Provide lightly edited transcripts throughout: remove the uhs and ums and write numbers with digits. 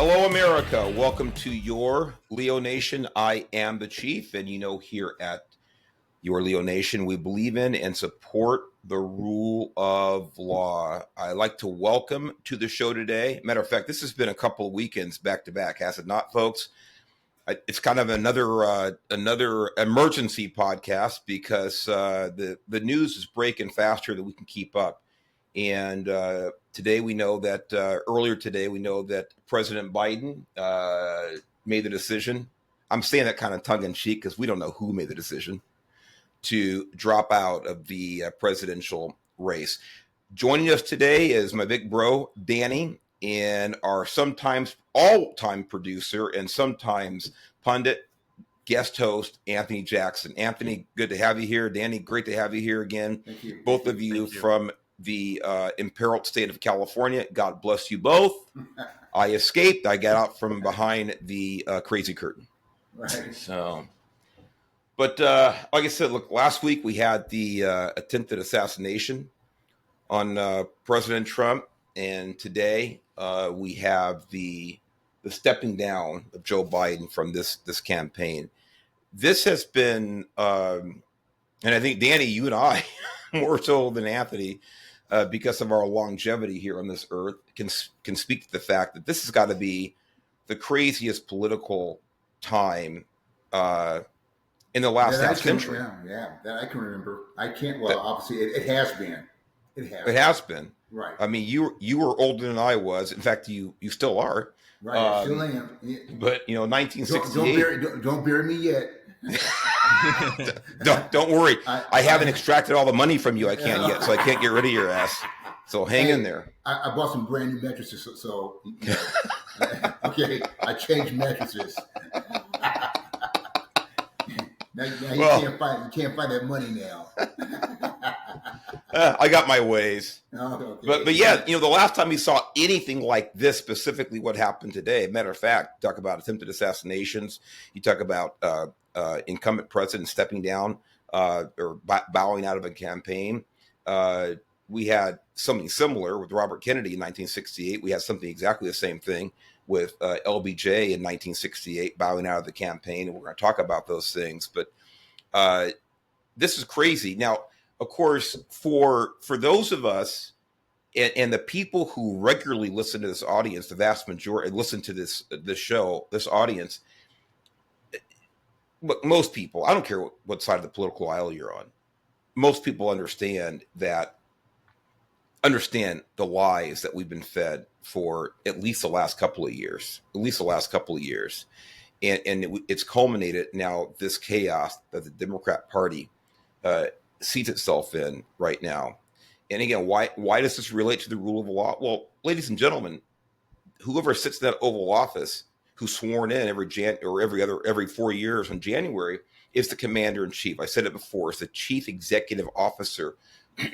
Hello, America. Welcome to your Leo Nation. I am the Chief, and here at your Leo Nation, we believe in and support the rule of law. I'd like to welcome to the show today. Matter of fact, this has been a couple of weekends back to back, has it not, folks? It's kind of another emergency podcast because the news is breaking faster than we can keep up. And today we know that earlier today we know that President Biden made the decision. I'm saying that kind of tongue in cheek because we don't know who made the decision to drop out of the presidential race. Joining us today is my big bro, Danny, and our sometimes all-time producer and sometimes pundit guest host, Anthony Jackson. Anthony, good to have you here. Danny, great to have you here again. Thank you. Both of you from the imperiled state of California. God bless you both. I escaped. I got out from behind the crazy curtain. Right. So, but like I said, look, last week we had the attempted assassination on President Trump, and today we have the stepping down of Joe Biden from this campaign. This has been, and I think Danny, you and I, more so than Anthony, because of our longevity here on this earth, can speak to the fact that this has got to be the craziest political time in the last half century. Yeah, that I can remember. I can't. Well, obviously, it has been. It has been. Right. I mean, you were older than I was. In fact, you still are. Right. I still am. Yeah. But 1968. Don't bury me yet. don't worry. I haven't extracted all the money from you. I can't yet, so I can't get rid of your ass. So hang in there. I bought some brand new mattresses, so okay. I changed mattresses. Now you can't find that money now. I got my ways. Oh, okay. But yeah, the last time we saw anything like this, specifically what happened today, matter of fact, talk about attempted assassinations. You talk about incumbent president stepping down or bowing out of a campaign. We had something similar with Robert Kennedy in 1968. We had something exactly the same thing with LBJ in 1968, bowing out of the campaign. And we're going to talk about those things. But this is crazy. Now, of course, for those of us and the people who regularly listen to this audience, the vast majority listen to this show, this audience, but most people, I don't care what side of the political aisle you're on, most people understand the lies that we've been fed for at least the last couple of years, and it's culminated now, this chaos that the Democrat Party sees itself in right now. And again, why does this relate to the rule of law? Well, ladies and gentlemen, whoever sits in that Oval Office, who's sworn in every 4 years in January, is the commander in chief. I said it before. It's the chief executive officer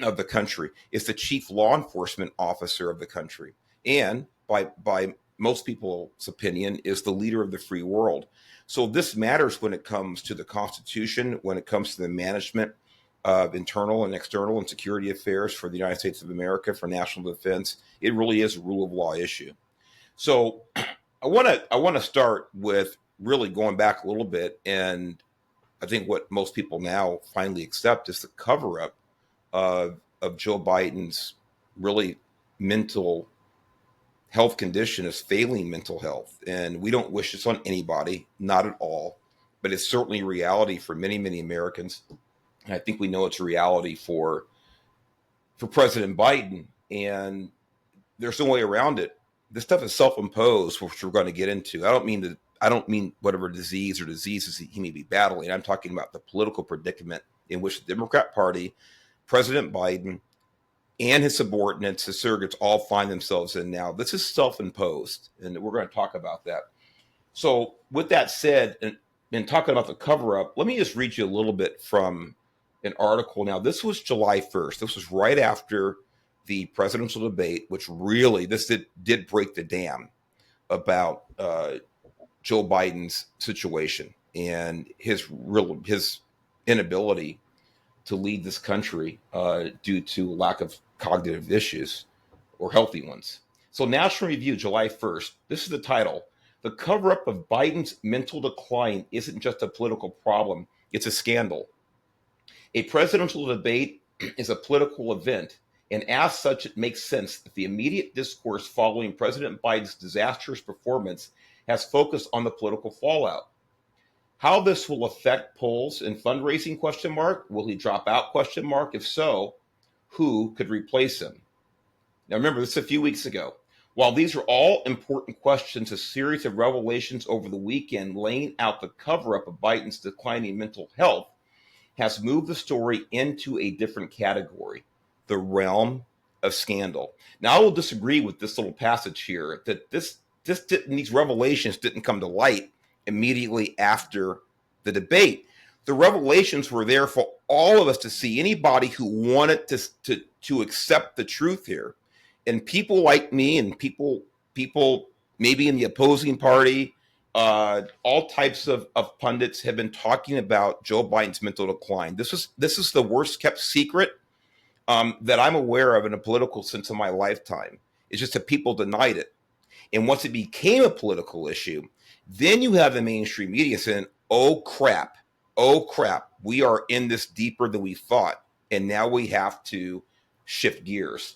of the country. It's the chief law enforcement officer of the country, and by most people's opinion, is the leader of the free world. So this matters when it comes to the Constitution, when it comes to the management of internal and external and security affairs for the United States of America, for national defense. It really is a rule of law issue. So I want to start with really going back a little bit, and I think what most people now finally accept is the cover-up of Joe Biden's really mental health condition, is failing mental health. And we don't wish this on anybody, not at all, but it's certainly reality for many, many Americans. And I think we know it's a reality for President Biden, and there's no way around it. This stuff is self-imposed, which we're going to get into. I don't mean whatever disease or diseases he may be battling. I'm talking about the political predicament in which the Democrat Party, President Biden, and his subordinates, his surrogates, all find themselves in now. This is self-imposed, and we're going to talk about that. So with that said, and talking about the cover-up, let me just read you a little bit from an article. Now, this was July 1st. This was right after the presidential debate, which really, this did break the dam about Joe Biden's situation and his inability to lead this country due to lack of cognitive issues or healthy ones. So National Review, July 1st, this is the title. The cover-up of Biden's mental decline isn't just a political problem, it's a scandal. A presidential debate is a political event, and as such, it makes sense that the immediate discourse following President Biden's disastrous performance has focused on the political fallout. How this will affect polls and fundraising, question mark. Will he drop out, question mark? If so, who could replace him? Now remember, this is a few weeks ago. While these are all important questions, a series of revelations over the weekend laying out the cover-up of Biden's declining mental health has moved the story into a different category, the realm of scandal. Now, I will disagree with this little passage here that these revelations didn't come to light immediately after the debate. The revelations were there for all of us to see. Anybody who wanted to accept the truth here, and people like me and people maybe in the opposing party, all types of pundits have been talking about Joe Biden's mental decline. This is the worst kept secret that I'm aware of in a political sense of my lifetime. It's just that people denied it. And once it became a political issue, then you have the mainstream media saying, oh crap, we are in this deeper than we thought. And now we have to shift gears.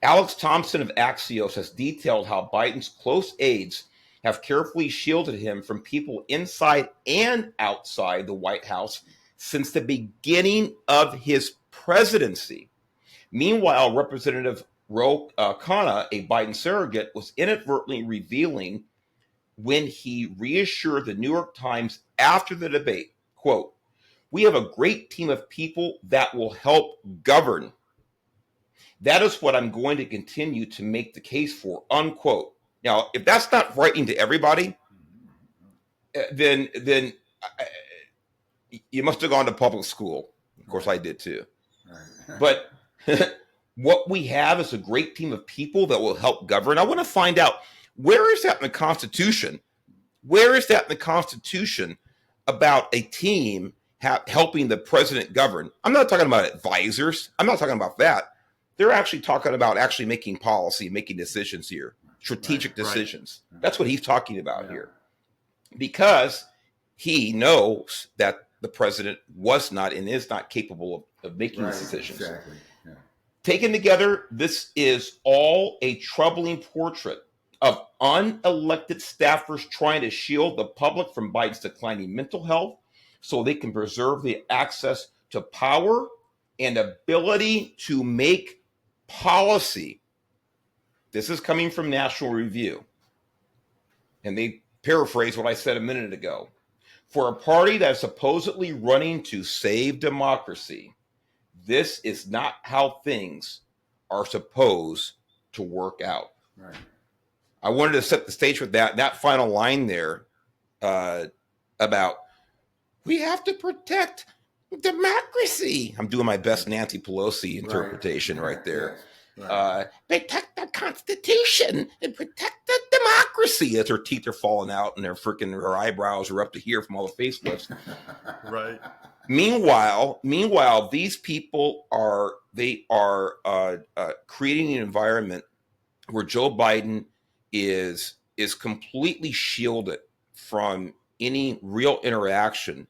Alex Thompson of Axios has detailed how Biden's close aides have carefully shielded him from people inside and outside the White House since the beginning of his presidency. Meanwhile, Representative Ro Khanna, a Biden surrogate, was inadvertently revealing when he reassured the New York Times after the debate, quote, "We have a great team of people that will help govern. That is what I'm going to continue to make the case for," unquote. Now, if that's not frightening to everybody, then you must have gone to public school. Of course, I did too. But what we have is a great team of people that will help govern. I want to find out, where is that in the Constitution? Where is that in the Constitution about a team helping the president govern? I'm not talking about advisors. I'm not talking about that. They're actually talking about actually making policy, making decisions here, strategic decisions. Right. That's what he's talking about here. Because he knows that the president was not and is not capable of making these decisions. Exactly. Yeah. Taken together, this is all a troubling portrait of unelected staffers trying to shield the public from Biden's declining mental health so they can preserve the access to power and ability to make policy. This is coming from National Review. And they paraphrase what I said a minute ago. For a party that is supposedly running to save democracy, this is not how things are supposed to work out. Right. I wanted to set the stage with that final line there about we have to protect democracy. I'm doing my best Nancy Pelosi interpretation right there. Right. Protect the Constitution and protect the democracy, as her teeth are falling out and her eyebrows are up to here from all the facelifts. Right. Meanwhile, these people are creating an environment where Joe Biden is completely shielded from any real interaction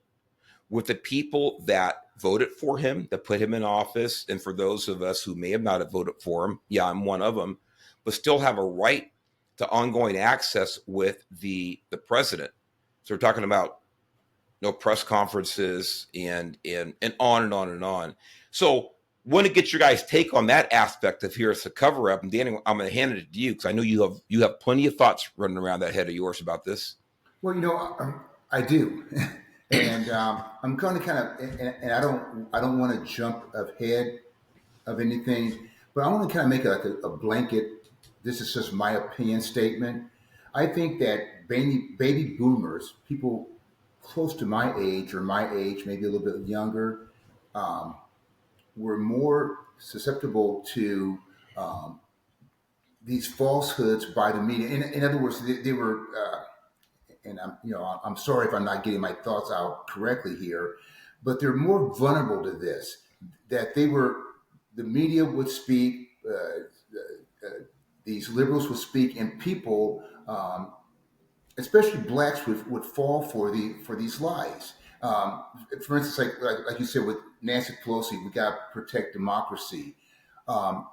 with the people that voted for him, that put him in office. And for those of us who may have not have voted for him, yeah, I'm one of them, but still have a right to ongoing access with the president. So we're talking about press conferences and on and on and on. So want to get your guys' take on that aspect of here's the cover up. And Danny, I'm going to hand it to you because I know you have plenty of thoughts running around that head of yours about this. Well, I do. And I'm going to kind of, and I don't want to jump ahead of anything, but I want to kind of make a blanket. This is just my opinion statement. I think that baby boomers, people close to my age or my age, maybe a little bit younger, were more susceptible to these falsehoods by the media. In other words, they were. And I'm sorry if I'm not getting my thoughts out correctly here, but they're more vulnerable to this. That the media would speak these liberals would speak, and people, especially blacks, would fall for these lies. Um, for instance, like you said with Nancy Pelosi, we got to protect democracy. Um,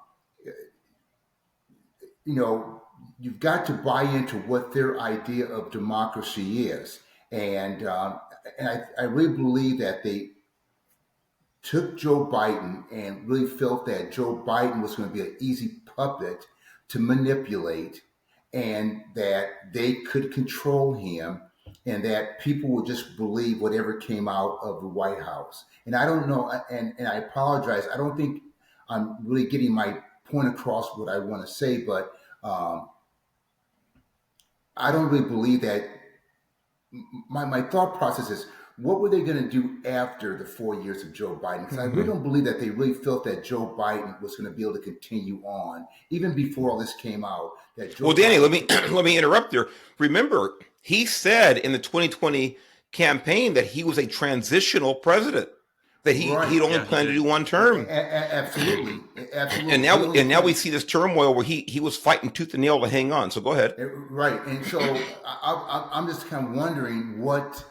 you know, you've got to buy into what their idea of democracy is, and I really believe that they took Joe Biden and really felt that Joe Biden was going to be an easy puppet to manipulate, and that they could control him, and that people would just believe whatever came out of the White House. And I don't know, and I apologize, I don't think I'm really getting my point across what I want to say, but um, I don't really believe that. My thought process is, what were they going to do after the 4 years of Joe Biden? Because I really don't believe that they really felt that Joe Biden was going to be able to continue on, even before all this came out. That Joe Well, Danny, Biden, let me interrupt there. Remember, he said in the 2020 campaign that he was a transitional president, that he'd right? only planned to do one term. Absolutely, absolutely. And now we see this turmoil where he was fighting tooth and nail to hang on. So go ahead. Right, and so I'm just kind of wondering what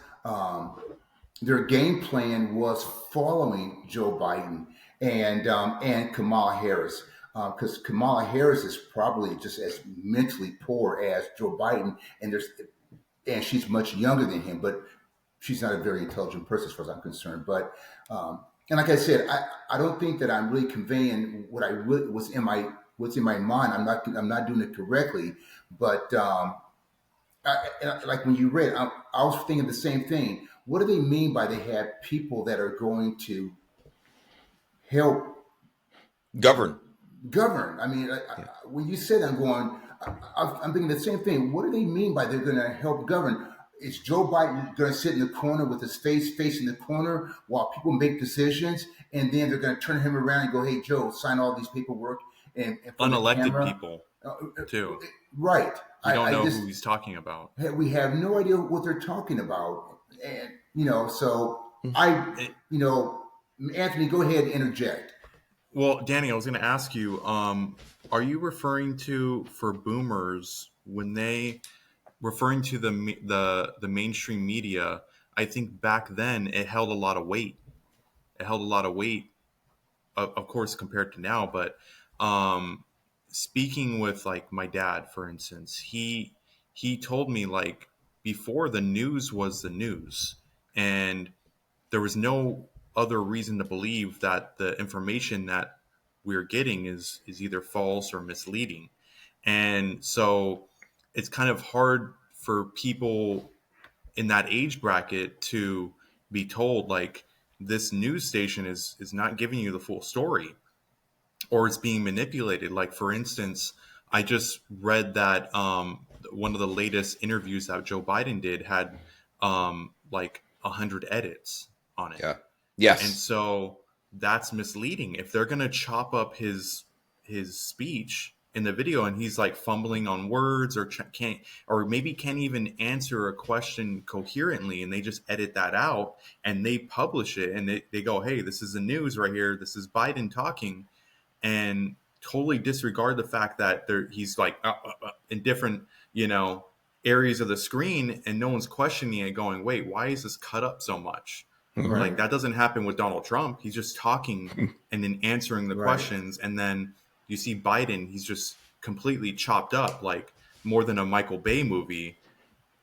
their game plan was following Joe Biden and Kamala Harris, because Kamala Harris is probably just as mentally poor as Joe Biden, and she's much younger than him, but she's not a very intelligent person as far as I'm concerned. But and like I said, I don't think that I'm really conveying what I really what's in my mind. I'm not doing it correctly, but like when you read, I was thinking the same thing. What do they mean by they have people that are going to help Govern. govern? I mean, when you said, I'm thinking the same thing. What do they mean by they're going to help govern? Is Joe Biden going to sit in the corner with his face facing the corner while people make decisions, and then they're going to turn him around and go, "Hey, Joe, sign all these paperwork," and unelected people too. Right. You don't know who he's talking about. We have no idea what they're talking about, and so Anthony, go ahead and interject. Well, Danny, I was going to ask you, are you referring to, for boomers, when they referring to the mainstream media? I think back then it held a lot of weight. It held a lot of weight, of course, compared to now. But speaking with like my dad, for instance, he told me, like, before, the news was the news, and there was no other reason to believe that the information that we're getting is either false or misleading. And so it's kind of hard for people in that age bracket to be told, like, this news station is not giving you the full story, or it's being manipulated. Like, for instance, I just read that one of the latest interviews that Joe Biden did had like 100 edits on it. Yeah. Yes. And so that's misleading. If they're going to chop up his speech in the video, and he's like fumbling on words, or maybe can't even answer a question coherently, and they just edit that out and they publish it, and they go, "Hey, this is the news right here. This is Biden talking," and totally disregard the fact that he's like in different, areas of the screen, and no one's questioning it, going, "Wait, why is this cut up so much?" Right. Like, that doesn't happen with Donald Trump. He's just talking and then answering the questions. And then you see Biden, he's just completely chopped up, like more than a Michael Bay movie.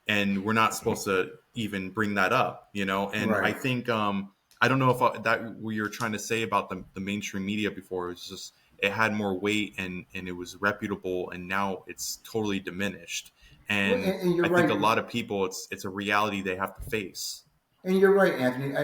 And we're not supposed to even bring that up, And I think, I don't know if that what you're trying to say about the mainstream media before, it's just, it had more weight and it was reputable, and now it's totally diminished. And I think a lot of people, it's a reality they have to face. And you're right, Anthony.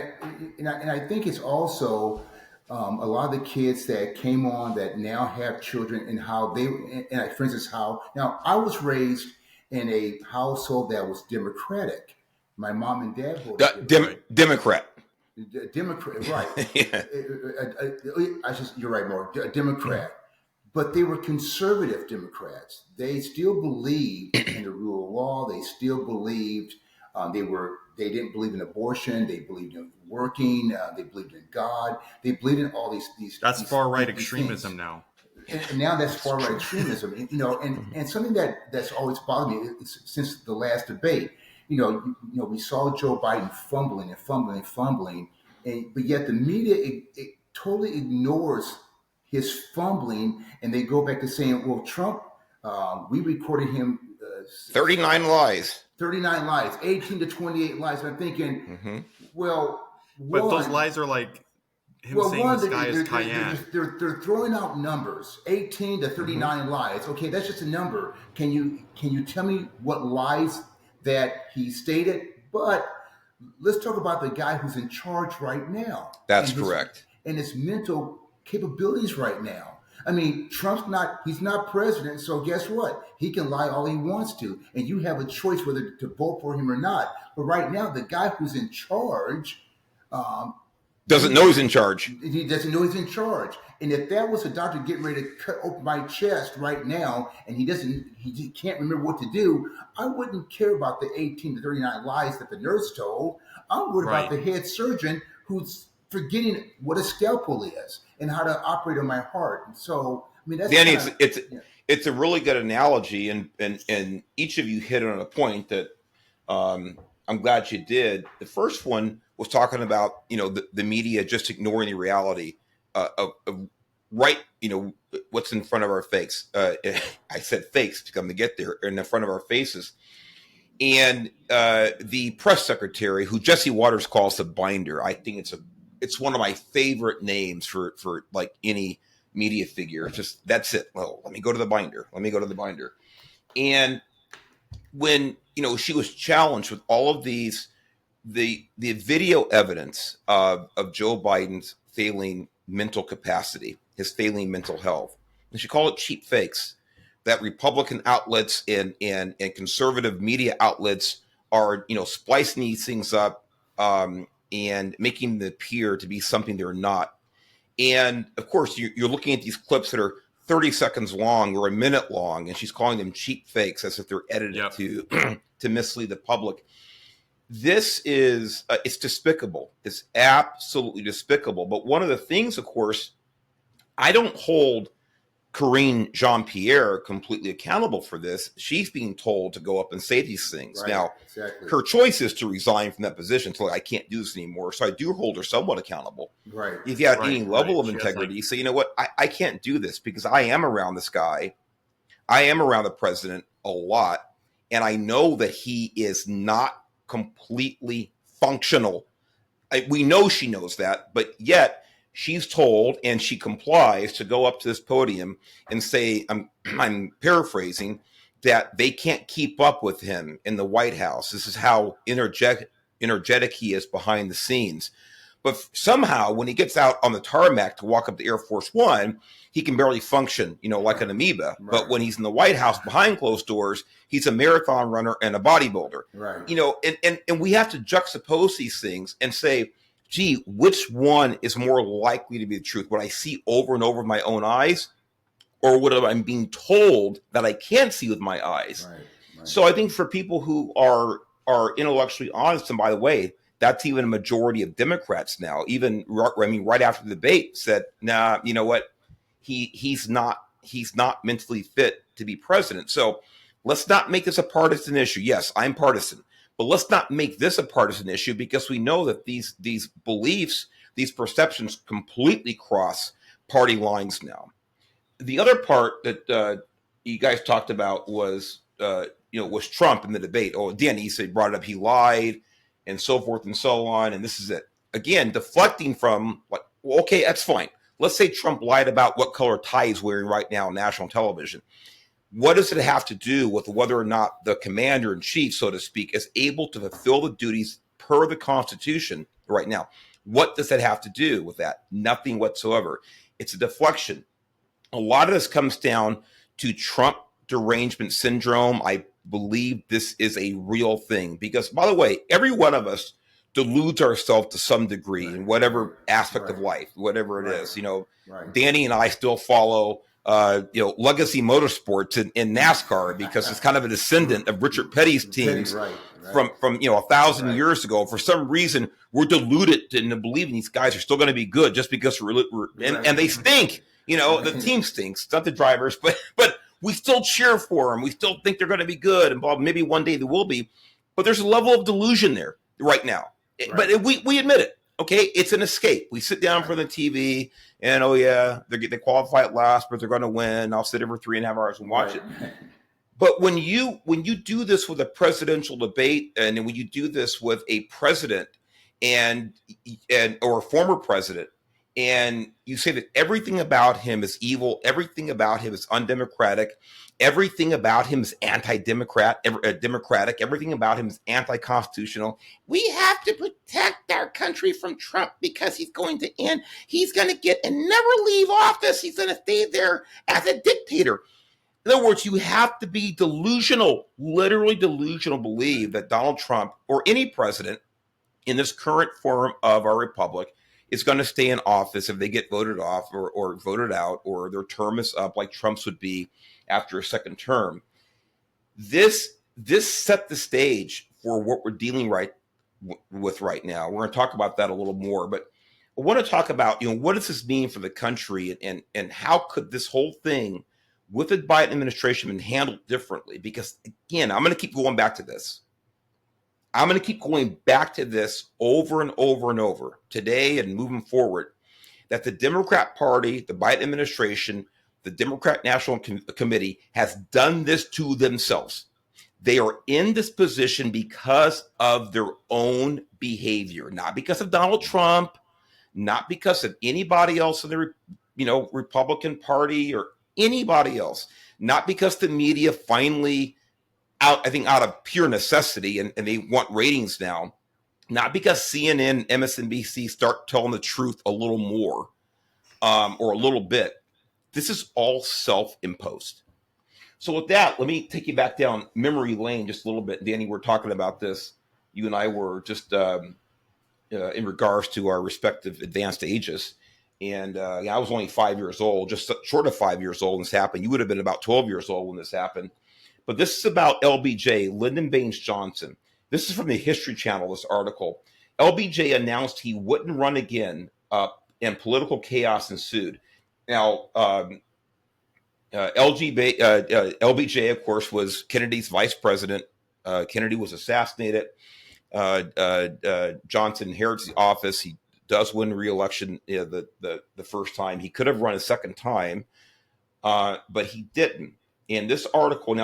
I think it's also a lot of the kids that came on that now have children, and how for instance, now I was raised in a household that was Democratic. My mom and dad voted Democrat. Democrat, right? Yeah. You're right, Mark. Democrat, but they were conservative Democrats. They still believed in the rule of law. They still believed. They didn't believe in abortion. They believed in working. They believed in God. They believed in all these. That's far right extremism now. and now that's far right extremism. And something that's always bothered me since the last debate. We saw Joe Biden fumbling, but yet the media it totally ignores his fumbling, and they go back to saying, "Well, Trump, we recorded him 39 lies, 18 to 28 lies." And I'm thinking, well, but those lies are like him saying the sky is Cayenne. They're throwing out numbers, 18 to 39 lies. Okay, that's just a number. Can you tell me what lies that he stated? But let's talk about the guy who's in charge right now. That's correct. And his mental capabilities right now. I mean, he's not president, so guess what? He can lie all he wants to, and you have a choice whether to vote for him or not. But right now, the guy who's in charge doesn't know he's in charge. He doesn't know he's in charge. And if that was a doctor getting ready to cut open my chest right now, and he can't remember what to do, I wouldn't care about the 18 to 39 lies that the nurse told. I'm worried about the head surgeon who's forgetting what a scalpel is and how to operate on my heart. And so, I mean, that's Danny, it's a really good analogy, and each of you hit on a point that I'm glad you did. The first one was talking about the media just ignoring the reality of what's in front of our face. I said fakes to come to get there, in the front of our faces. And the press secretary, who Jesse Waters calls the binder, I think it's one of my favorite names for like any media figure. It's just, that's it. Well, let me go to the binder. And when she was challenged with all of these, the video evidence of Joe Biden's failing mental capacity, his failing mental health, and she called it cheap fakes, that Republican outlets and conservative media outlets are splicing these things up and making them appear to be something they're not. And of course, you're looking at these clips that are 30 seconds long or a minute long, and she's calling them cheap fakes as if they're edited to mislead the public. This is it's despicable. It's absolutely despicable. But one of the things, of course, I don't hold Karine Jean-Pierre completely accountable for this. She's being told to go up and say these things. Right, now, exactly. Her choice is to resign from that position. So I can't do this anymore. So I do hold her somewhat accountable. Right. If you have any level of integrity, you say, you know what, I can't do this because I am around this guy. I am around the president a lot. And I know that he is not completely functional. We know she knows that, but yet she's told, and she complies, to go up to this podium and say, I'm paraphrasing, that they can't keep up with him in the White House. This is how energetic he is behind the scenes. But somehow, when he gets out on the tarmac to walk up to Air Force One, he can barely function, like an amoeba. Right. But when he's in the White House behind closed doors, he's a marathon runner and a bodybuilder. Right. And we have to juxtapose these things and say, gee, which one is more likely to be the truth? What I see over and over with my own eyes, or what I'm being told that I can't see with my eyes? Right. So I think for people who are intellectually honest, and by the way, that's even a majority of Democrats now, even right after the debate, said, nah, you know what? He's not mentally fit to be president. So let's not make this a partisan issue. Yes, I'm partisan. But let's not make this a partisan issue, because we know that these beliefs, these perceptions completely cross party lines now. The other part that you guys talked about was Trump in the debate. Oh, Danny, he brought it up. He lied and so forth and so on. And this is it. Again, deflecting from, like, well, okay, that's fine. Let's say Trump lied about what color tie he's wearing right now on national television. What does it have to do with whether or not the commander in chief, so to speak, is able to fulfill the duties per the Constitution right now? What does that have to do with that? Nothing whatsoever. It's a deflection. A lot of this comes down to Trump derangement syndrome. I believe this is a real thing because, by the way, every one of us deludes ourselves to some degree in whatever aspect of life, whatever it is. Danny and I still follow legacy motorsports in NASCAR because it's kind of a descendant of Richard Petty's teams from 1,000 years ago. For some reason, we're deluded into believing these guys are still going to be good just because and they stink. The team stinks, not the drivers, but we still cheer for them. We still think they're going to be good, and maybe one day they will be. But there's a level of delusion there right now. Right. But we admit it. Okay, it's an escape. We sit down for the TV, and they qualify at last, but they're going to win. I'll sit there for 3.5 hours and watch it. But when you do this with a presidential debate, and when you do this with a president and or a former president, and you say that everything about him is evil, everything about him is undemocratic, everything about him is democratic, everything about him is anti-constitutional. We have to protect our country from Trump because he's going to get and never leave office. He's going to stay there as a dictator. In other words, you have to be delusional, literally delusional, believe that Donald Trump or any president in this current form of our republic is going to stay in office if they get voted off or voted out, or their term is up like Trump's would be after a second term. This set the stage for what we're dealing with right now. We're going to talk about that a little more, but I want to talk about, what does this mean for the country, and how could this whole thing with the Biden administration been handled differently? Because again, I'm going to keep going back to this. I'm going to keep going back to this over and over and over today and moving forward, that the Democrat Party, the Biden administration, the Democrat National Committee has done this to themselves. They are in this position because of their own behavior, not because of Donald Trump, not because of anybody else in the Republican Party or anybody else, not because the media finally out of pure necessity and they want ratings now, not because CNN, MSNBC start telling the truth a little more or a little bit. This is all self-imposed. So with that, let me take you back down memory lane just a little bit. Danny, we're talking about this. You and I were just in regards to our respective advanced ages. And I was only 5 years old, just short of 5 years old when this happened. You would have been about 12 years old when this happened. But this is about LBJ, Lyndon Johnson. This is from the History Channel, this article. LBJ announced he wouldn't run again, and political chaos ensued. Now, LBJ, of course, was Kennedy's vice president. Kennedy was assassinated. Johnson inherits the office. He does win re-election the first time. He could have run a second time, but he didn't. And this article,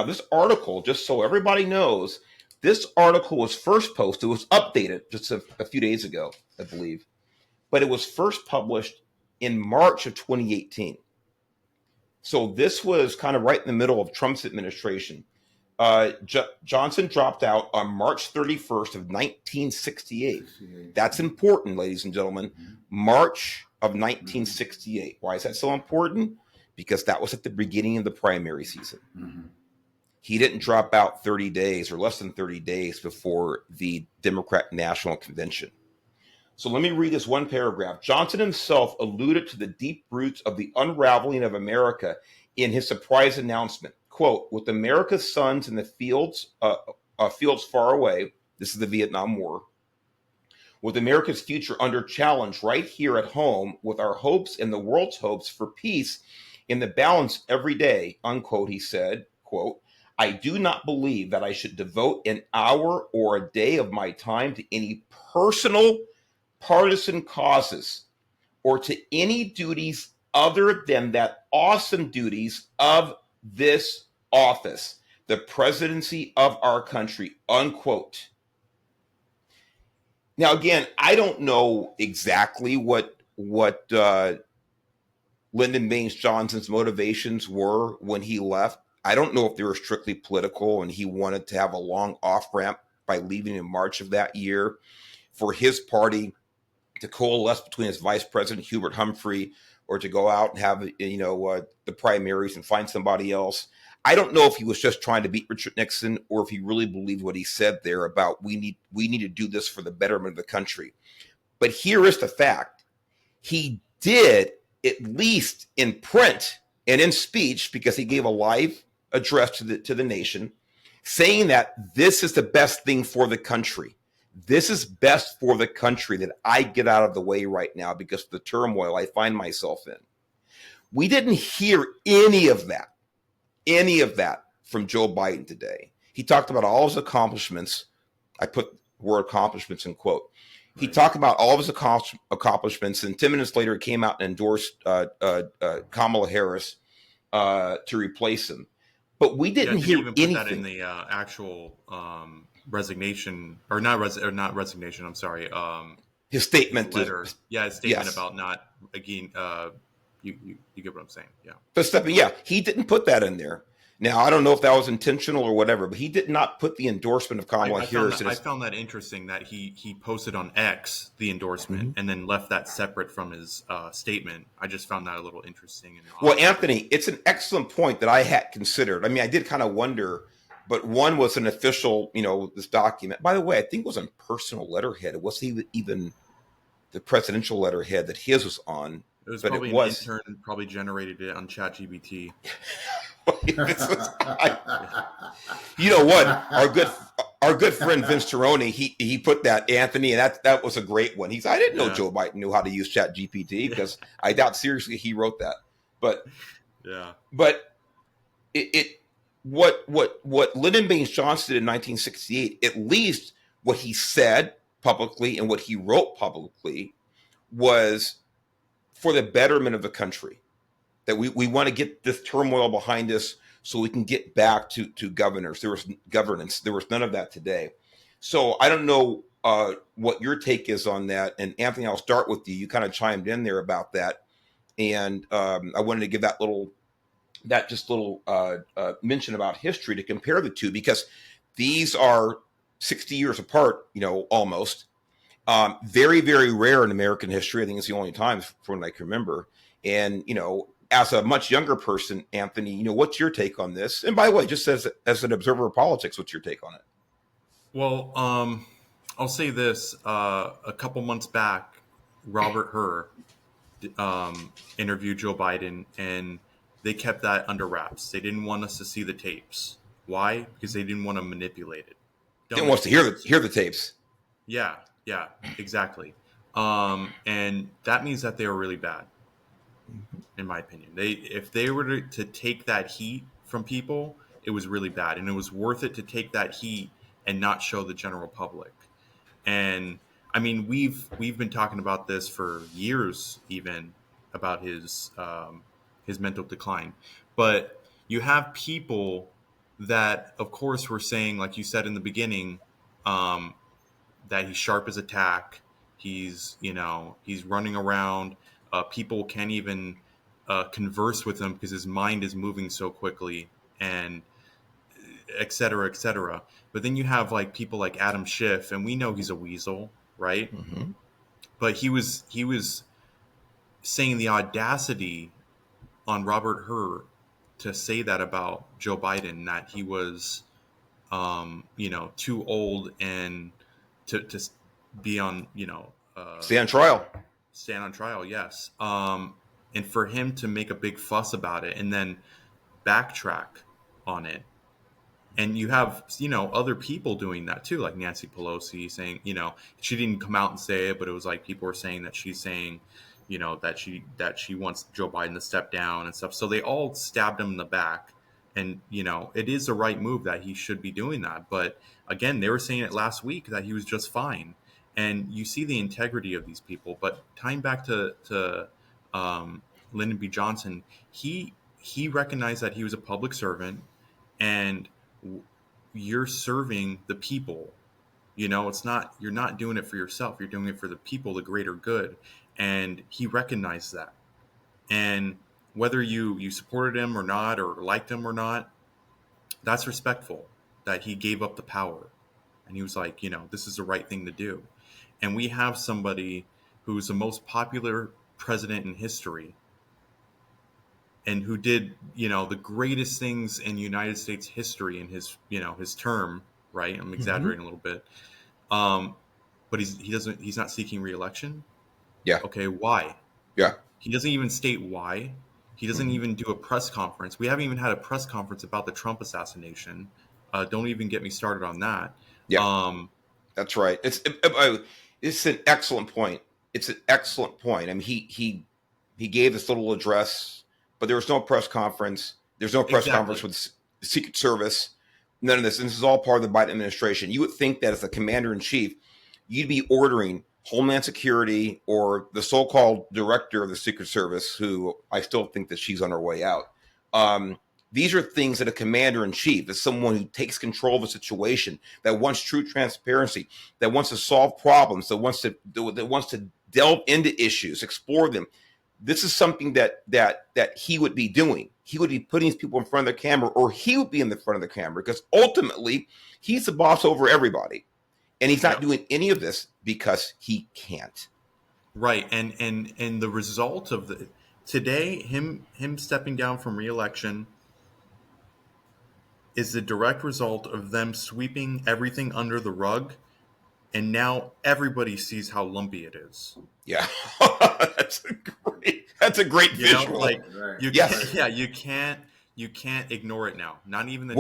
just so everybody knows, this article was first posted, it was updated just a few days ago, I believe, but it was first published in March of 2018. So this was kind of right in the middle of Trump's administration. Johnson dropped out on March 31st of 1968. That's important, ladies and gentlemen. March of 1968. Why is that so important? Because that was at the beginning of the primary season. Mm-hmm. He didn't drop out 30 days or less than 30 days before the Democrat National Convention. So let me read this one paragraph. Johnson himself alluded to the deep roots of the unraveling of America in his surprise announcement. Quote, with America's sons in the fields far away, this is the Vietnam War, with America's future under challenge right here at home, with our hopes and the world's hopes for peace in the balance every day, unquote, he said, quote, I do not believe that I should devote an hour or a day of my time to any personal partisan causes or to any duties other than that awesome duties of this office, the presidency of our country, unquote. Now, again, I don't know exactly what Lyndon Baines Johnson's motivations were when he left. I don't know if they were strictly political and he wanted to have a long off-ramp by leaving in March of that year for his party to coalesce between his vice president, Hubert Humphrey, or to go out and have, the primaries and find somebody else. I don't know if he was just trying to beat Richard Nixon or if he really believed what he said there about we need to do this for the betterment of the country. But here is the fact. He did, at least in print and in speech, because he gave a live address to the nation, saying that this is the best thing for the country. This is best for the country that I get out of the way right now because of the turmoil I find myself in. We didn't hear any of that from Joe Biden today. He talked about all his accomplishments. I put the word accomplishments in quote. He talked about all of his accomplishments, and 10 minutes later, he came out and endorsed Kamala Harris to replace him. But we didn't hear even anything. Put that in the actual resignation, or not resignation. I'm sorry. His statement. Letter. His statement about not again. You get what I'm saying? Yeah. But he didn't put that in there. Now, I don't know if that was intentional or whatever, but he did not put the endorsement of Kamala Harris. I found that interesting that he posted on X the endorsement and then left that separate from his statement. I just found that a little interesting. Well, Anthony, it's an excellent point that I had considered. I mean, I did kind of wonder, but one was an official, this document. By the way, I think it was on personal letterhead. It wasn't even the presidential letterhead that his was on. It was probably an intern probably generated it on ChatGPT. You know what? Our good friend Vince Tironi, he put that, Anthony, and that was a great one. I didn't know Joe Biden knew how to use ChatGPT, because I doubt seriously he wrote that. But what Lyndon Baines Johnson did in 1968, at least what he said publicly and what he wrote publicly, was for the betterment of the country. That we want to get this turmoil behind us so we can get back to governance. There was none of that today. So I don't know what your take is on that. And Anthony, I'll start with you. You kind of chimed in there about that. And I wanted to give that little mention about history to compare the two, because these are 60 years apart, almost. Very, very rare in American history. I think it's the only time from what I can remember. And, as a much younger person, Anthony, what's your take on this? And by the way, just as an observer of politics, what's your take on it? Well, I'll say this. A couple months back, Robert Hur interviewed Joe Biden, and they kept that under wraps. They didn't want us to see the tapes. Why? Because they didn't want to manipulate it. Didn't want us to hear the tapes. Yeah, exactly. And that means that they were really bad. In my opinion, if they were to take that heat from people, it was really bad, and it was worth it to take that heat and not show the general public. And I mean, we've been talking about this for years, even about his mental decline. But you have people that, of course, were saying, like you said in the beginning, that he's sharp as a tack. He's running around. People can't even converse with him because his mind is moving so quickly, and et cetera, et cetera. But then you have like people like Adam Schiff, and we know he's a weasel, right? Mm-hmm. But he was saying the audacity on Robert Hur to say that about Joe Biden, that he was, too old and to be on, stand on trial. Stand on trial, yes. And for him to make a big fuss about it and then backtrack on it. And you have, other people doing that too, like Nancy Pelosi saying, she didn't come out and say it, but it was like people were saying that she's saying, that she wants Joe Biden to step down and stuff. So they all stabbed him in the back. And, it is the right move that he should be doing that. But again, they were saying it last week that he was just fine. And you see the integrity of these people. But tying back to Lyndon B. Johnson, he recognized that he was a public servant, and you're serving the people. It's not, you're not doing it for yourself. You're doing it for the people, the greater good. And he recognized that. And whether you supported him or not, or liked him or not, that's respectful that he gave up the power. And he was like, this is the right thing to do. And we have somebody who's the most popular president in history, and who did, the greatest things in United States history in his, his term, right? I'm exaggerating a little bit. But he's not seeking re-election. Yeah. Okay. Why? Yeah. He doesn't even state why. He doesn't even do a press conference. We haven't even had a press conference about the Trump assassination. Don't even get me started on that. Yeah. That's right. It's an excellent point. It's an excellent point. I mean, he gave this little address but there was no press conference. There's no press conference with the Secret Service. None of this. And this is all part of the Biden administration. You would think that as a commander in chief, you'd be ordering Homeland Security or the so-called director of the Secret Service, who I still think that she's on her way out. These are things that a commander in chief is someone who takes control of a situation, that wants true transparency, that wants to solve problems, that wants to delve into issues, explore them. This is something that he would be doing. He would be putting these people in front of the camera, or he would be in the front of the camera, because ultimately he's the boss over everybody. And he's not doing any of this because he can't. Right. And the result of today, him stepping down from re-election is the direct result of them sweeping everything under the rug. And now everybody sees how lumpy it is. Yeah. that's a great visual. You can't ignore it now. Not even the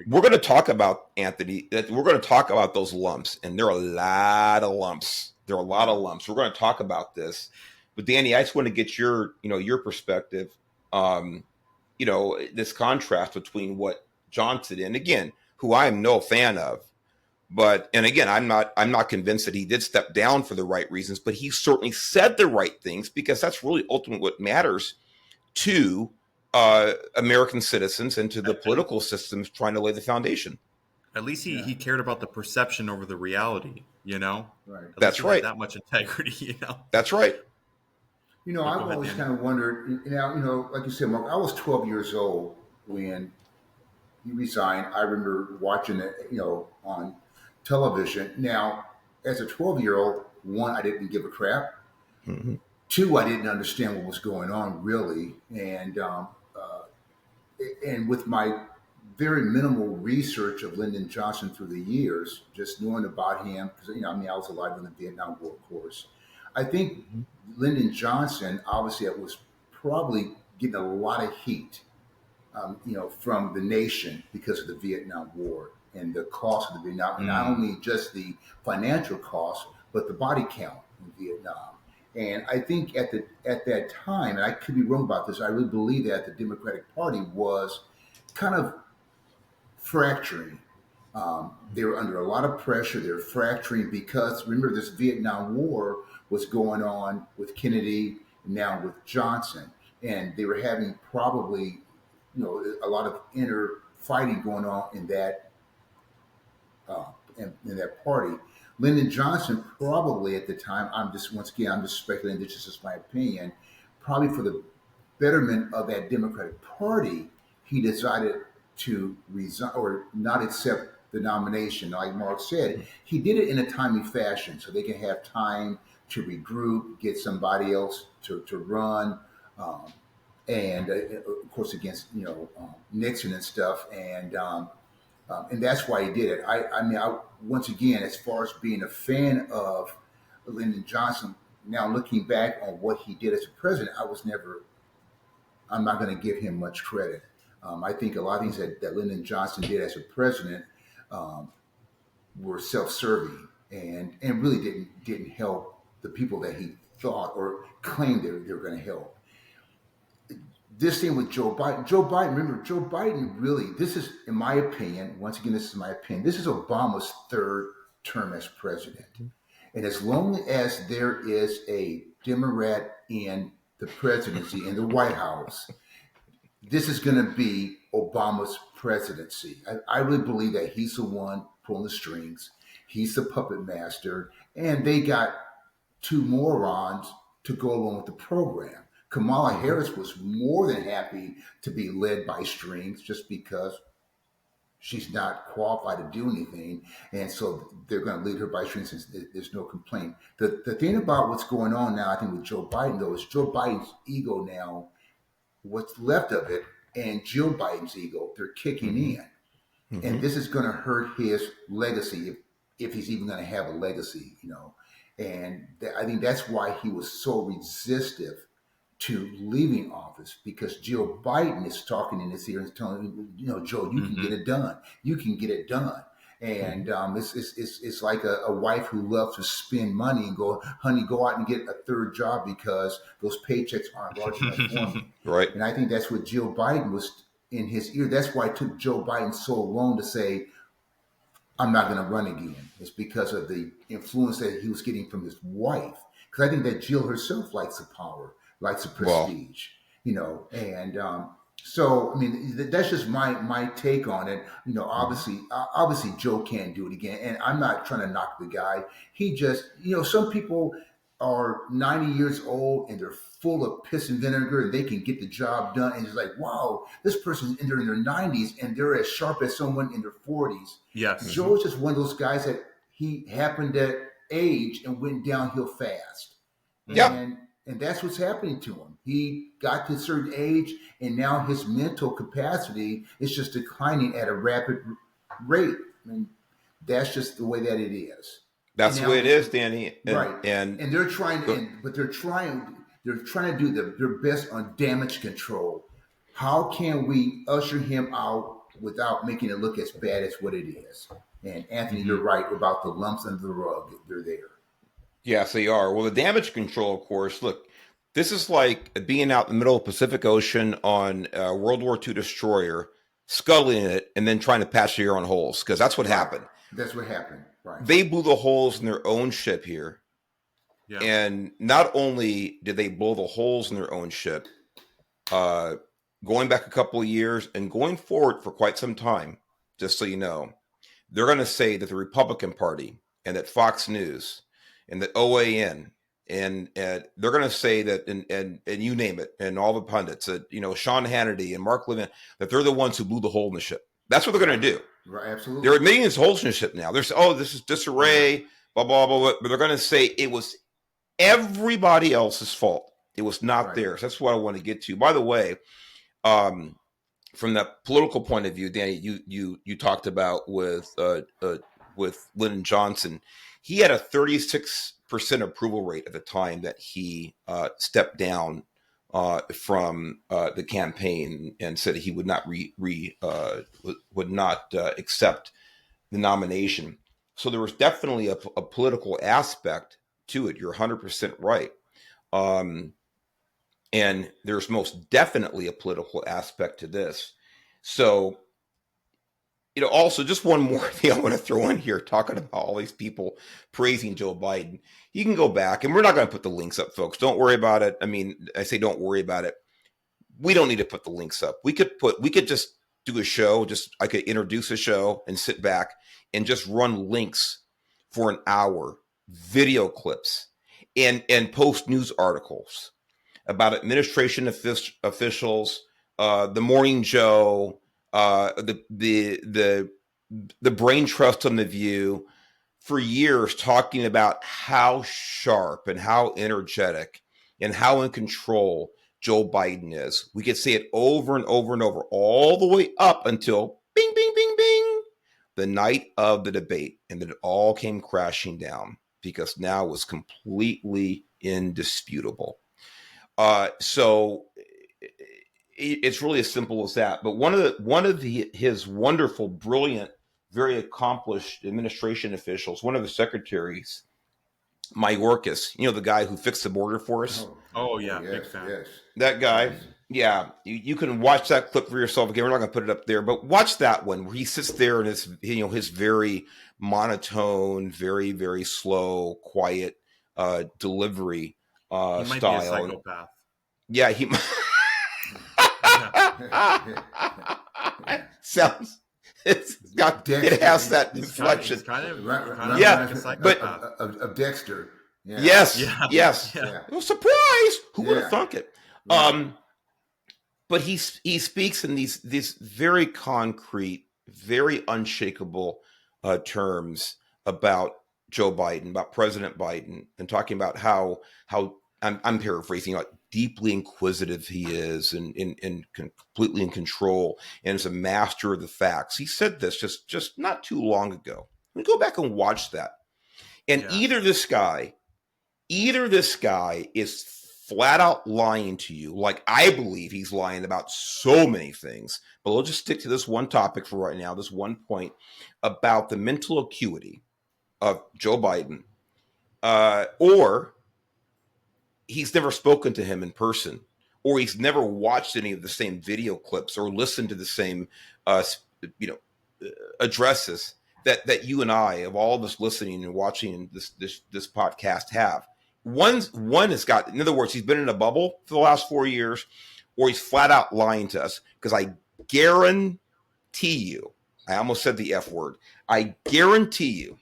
we're gonna talk about, Anthony, that we're gonna talk about those lumps, and there are a lot of lumps. We're gonna talk about this. But Danny, I just want to get your perspective. This contrast between what Johnson, and again, who I am no fan of, and again, I'm not convinced that he did step down for the right reasons, but he certainly said the right things, because that's really ultimately what matters to American citizens and to the political systems trying to lay the foundation. At least he cared about the perception over the reality, Right. That's right. That much integrity, That's right. I've always kind of wondered, like you said, Mark, I was 12 years old when he resigned. I remember watching it, on television. Now, as a 12-year-old, one, I didn't give a crap. Mm-hmm. Two, I didn't understand what was going on really. And with my very minimal research of Lyndon Johnson through the years, just knowing about him, because, I was alive in the Vietnam War, of course. I think Lyndon Johnson, obviously, was probably getting a lot of heat, from the nation because of the Vietnam War and the cost of the Vietnam, and not only just the financial cost, but the body count in Vietnam. And I think at that time, and I could be wrong about this, I really believe that the Democratic Party was kind of fracturing. They were under a lot of pressure. They were fracturing because, remember, this Vietnam War was going on with Kennedy and now with Johnson. And they were having probably, a lot of inner fighting going on in that in that party. Lyndon Johnson probably at the time, I'm just speculating, this is just my opinion, probably for the betterment of that Democratic Party, he decided to resign or not accept the nomination. Like Mark said, he did it in a timely fashion so they can have time to regroup, get somebody else to run, and of course against Nixon and stuff, and that's why he did it. I once again, as far as being a fan of Lyndon Johnson, now looking back on what he did as a president, I'm not going to give him much credit. I think a lot of things that Lyndon Johnson did as a president were self-serving and really didn't help the people that he thought or claimed they were going to help. This thing with Joe Biden really, this is, in my opinion, once again, this is my opinion, this is Obama's third term as president. And as long as there is a Democrat in the presidency, in the White House, this is going to be Obama's presidency. I really believe that he's the one pulling the strings. He's the puppet master. And they got two morons to go along with the program. Kamala Harris was more than happy to be led by strings just because she's not qualified to do anything. And so they're going to lead her by strings since there's no complaint. The thing about what's going on now, I think, with Joe Biden, though, is Joe Biden's ego now, what's left of it, and Jill Biden's ego, they're kicking in. Mm-hmm. And this is going to hurt his legacy if he's even going to have a legacy, And I think that's why he was so resistive to leaving office, because Jill Biden is talking in his ear and telling him, Joe, you can get it done. You can get it done. And it's like a wife who loves to spend money and go, honey, go out and get a third job because those paychecks aren't large enough for me. Right. And I think that's what Joe Biden was in his ear. That's why it took Joe Biden so long to say, I'm not going to run again. It's because of the influence that he was getting from his wife. Because I think that Jill herself likes the power, likes the prestige, and so, I mean, that's just my take on it. Obviously, Joe can't do it again, and I'm not trying to knock the guy. He just, some people are 90 years old and they're full of piss and vinegar, and they can get the job done. And it's like, wow, this person's in their 90s and they're as sharp as someone in their 40s. Yes, Joe's just one of those guys that he happened at age and went downhill fast. Yeah. And that's what's happening to him. He got to a certain age, and now his mental capacity is just declining at a rapid rate. I mean, that's just the way that it is. That's the way it is, Danny. Right. And they're trying, they're trying to do their best on damage control. How can we usher him out without making it look as bad as what it is? And Anthony, you're right about the lumps under the rug. They're there. Yes, they are. Well, the damage control, of course, look, this is like being out in the middle of the Pacific Ocean on a World War II destroyer, scuttling it, and then trying to patch your own holes, because that's what happened. That's what happened, right. They blew the holes in their own ship here. Yeah. And not only did they blow the holes in their own ship, going back a couple of years and going forward for quite some time, just so you know, they're going to say that the Republican Party and that Fox News and that OAN and they're going to say that, and you name it, and all the pundits, that Sean Hannity and Mark Levin, that they're the ones who blew the hole in the ship. That's what they're going to do. Right, absolutely. They're admitting this holes in the ship now. They're saying, this is disarray, blah, blah, blah, blah. But they're going to say it was everybody else's fault. It was not theirs. That's what I want to get to. By the way, from the political point of view, Danny, you talked about with Lyndon Johnson. He had a 36% approval rate at the time that he stepped down from the campaign and said he would not accept the nomination. So there was definitely a political aspect to it. You're 100% right. And there's most definitely a political aspect to this. So, also just one more thing I want to throw in here, talking about all these people praising Joe Biden. You can go back, and we're not going to put the links up, folks. Don't worry about it. I mean, I say don't worry about it. We don't need to put the links up. We could just do a show. I could introduce a show and sit back and just run links for an hour, video clips, and post news articles about administration officials, the Morning Joe, the brain trust on The View, for years, talking about how sharp and how energetic and how in control Joe Biden is. We could say it over and over and over, all the way up until bing, bing, bing, bing, the night of the debate. And then it all came crashing down because now it was completely indisputable. So it's really as simple as that. But one of his wonderful, brilliant, very accomplished administration officials, one of the secretaries, Mayorkas, the guy who fixed the border for us. Oh yeah, yes, big fan. Yes. That guy. Yeah, you can watch that clip for yourself. Again, we're not going to put it up there, but watch that one where he sits there in his very monotone, very, very slow, quiet delivery he might style. Be a psychopath. Yeah, he sounds. It has that inflection. Kind of yeah, like a psychopath. but of Dexter. Yeah. Yes, Yeah. yes. Yeah. Well, surprise! Who would have thunk it? Right. But he speaks in these very concrete, very unshakable terms about Joe Biden, about President Biden, and talking about how I'm paraphrasing, like deeply inquisitive he is, and completely in control, and is a master of the facts. He said this just not too long ago. We go back and watch that, and either this guy is flat out lying to you, like I believe he's lying about so many things. But we'll just stick to this one topic for right now, this one point about the mental acuity of Joe Biden, or he's never spoken to him in person, or he's never watched any of the same video clips or listened to the same, you know, addresses that you and I, of all of us listening and watching this podcast, have. One has got, in other words, he's been in a bubble for the last 4 years, or he's flat out lying to us. Because I guarantee you, I almost said the F word. I guarantee you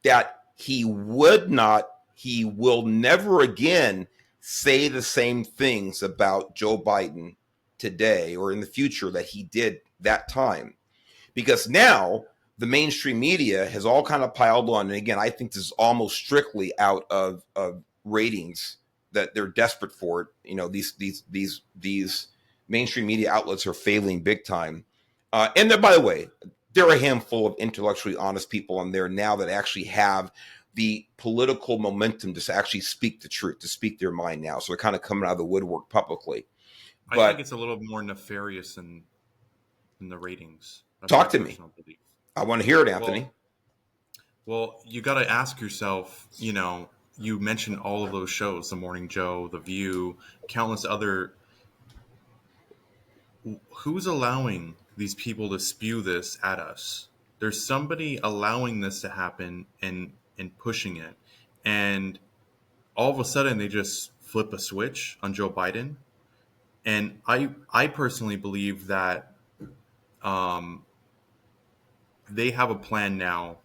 that he will never again say the same things about Joe Biden today or in the future that he did that time. Because now the mainstream media has all kind of piled on. And again, I think this is almost strictly out of ratings, that they're desperate for it. You know, these mainstream media outlets are failing big time. And then, by the way, there are a handful of intellectually honest people on there now that actually have the political momentum to actually speak the truth, to speak their mind now. So they're kind of coming out of the woodwork publicly. I think it's a little more nefarious than the ratings. That's talk to me. Belief. I want to hear it, Anthony. Well, you got to ask yourself, you know, you mentioned all of those shows, The Morning Joe, The View, countless other. Who's allowing these people to spew this at us? There's somebody allowing this to happen and pushing it. And all of a sudden they just flip a switch on Joe Biden. And I personally believe that they have a plan now,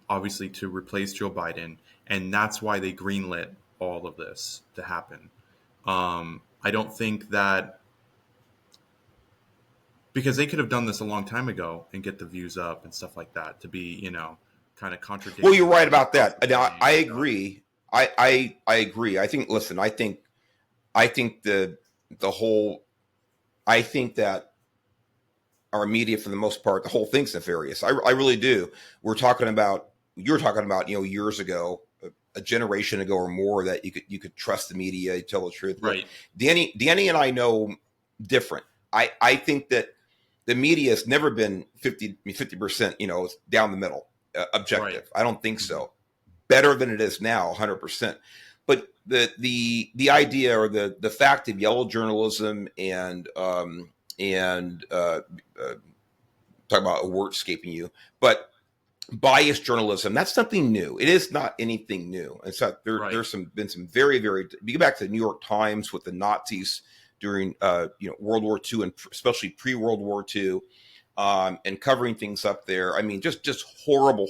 obviously, to replace Joe Biden. And that's why they greenlit all of this to happen. I don't think that, because they could have done this a long time ago and get the views up and stuff like that, to be, you know, kind of contradicting. Well, you're right about that. Now, I agree. I agree. I think that our media, for the most part, the whole thing's nefarious. I really do. You're talking about, you know, years ago, a generation ago or more, that you could trust the media, you tell the truth. Right. Danny and I know different. I think that the media has never been 50%, you know, down the middle, objective. Right. I don't think so. Better than it is now, 100%. But the idea, or the fact of yellow journalism and talk about a word escaping you, but biased journalism, that's something new. It is not anything new. And so there's been some very, very, you go back to the New York Times with the Nazis during World War II, and especially pre-World War II, and covering things up there. I mean, just horrible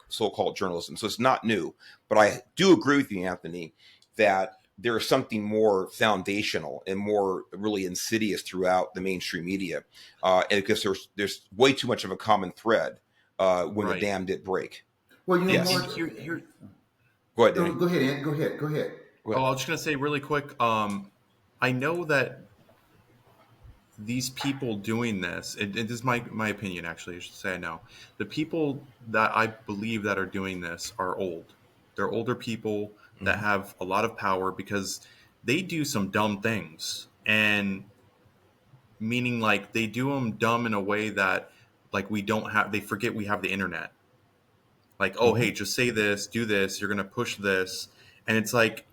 so-called journalism. So it's not new. But I do agree with you, Anthony, that there is something more foundational and more really insidious throughout the mainstream media, and because there's way too much of a common thread when the dam did break. Well, you know, yes. Mark, Go ahead, Danny. Go ahead, Ant. Go ahead. Oh, I was just going to say really quick, I know that these people doing this, it is my opinion, actually, I should say. I know the people that I believe that are doing this are old. They're older people that have a lot of power, because they do some dumb things, and meaning like they do them dumb in a way that, like, they forget we have the internet. Like, oh, hey, just say this, do this, you're going to push this. And it's like,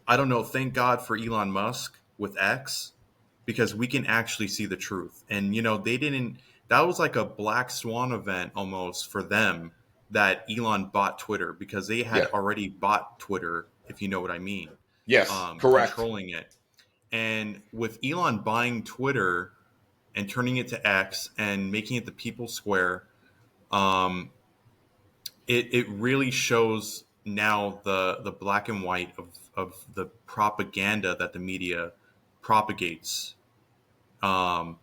I don't know, thank God for Elon Musk with X, because we can actually see the truth. And, you know, that was like a black swan event almost for them, that Elon bought Twitter, because they had already bought Twitter, if you know what I mean. Yes, correct. Controlling it. And with Elon buying Twitter and turning it to X and making it the People's Square, it really shows now the black and white of the propaganda that the media propagates. And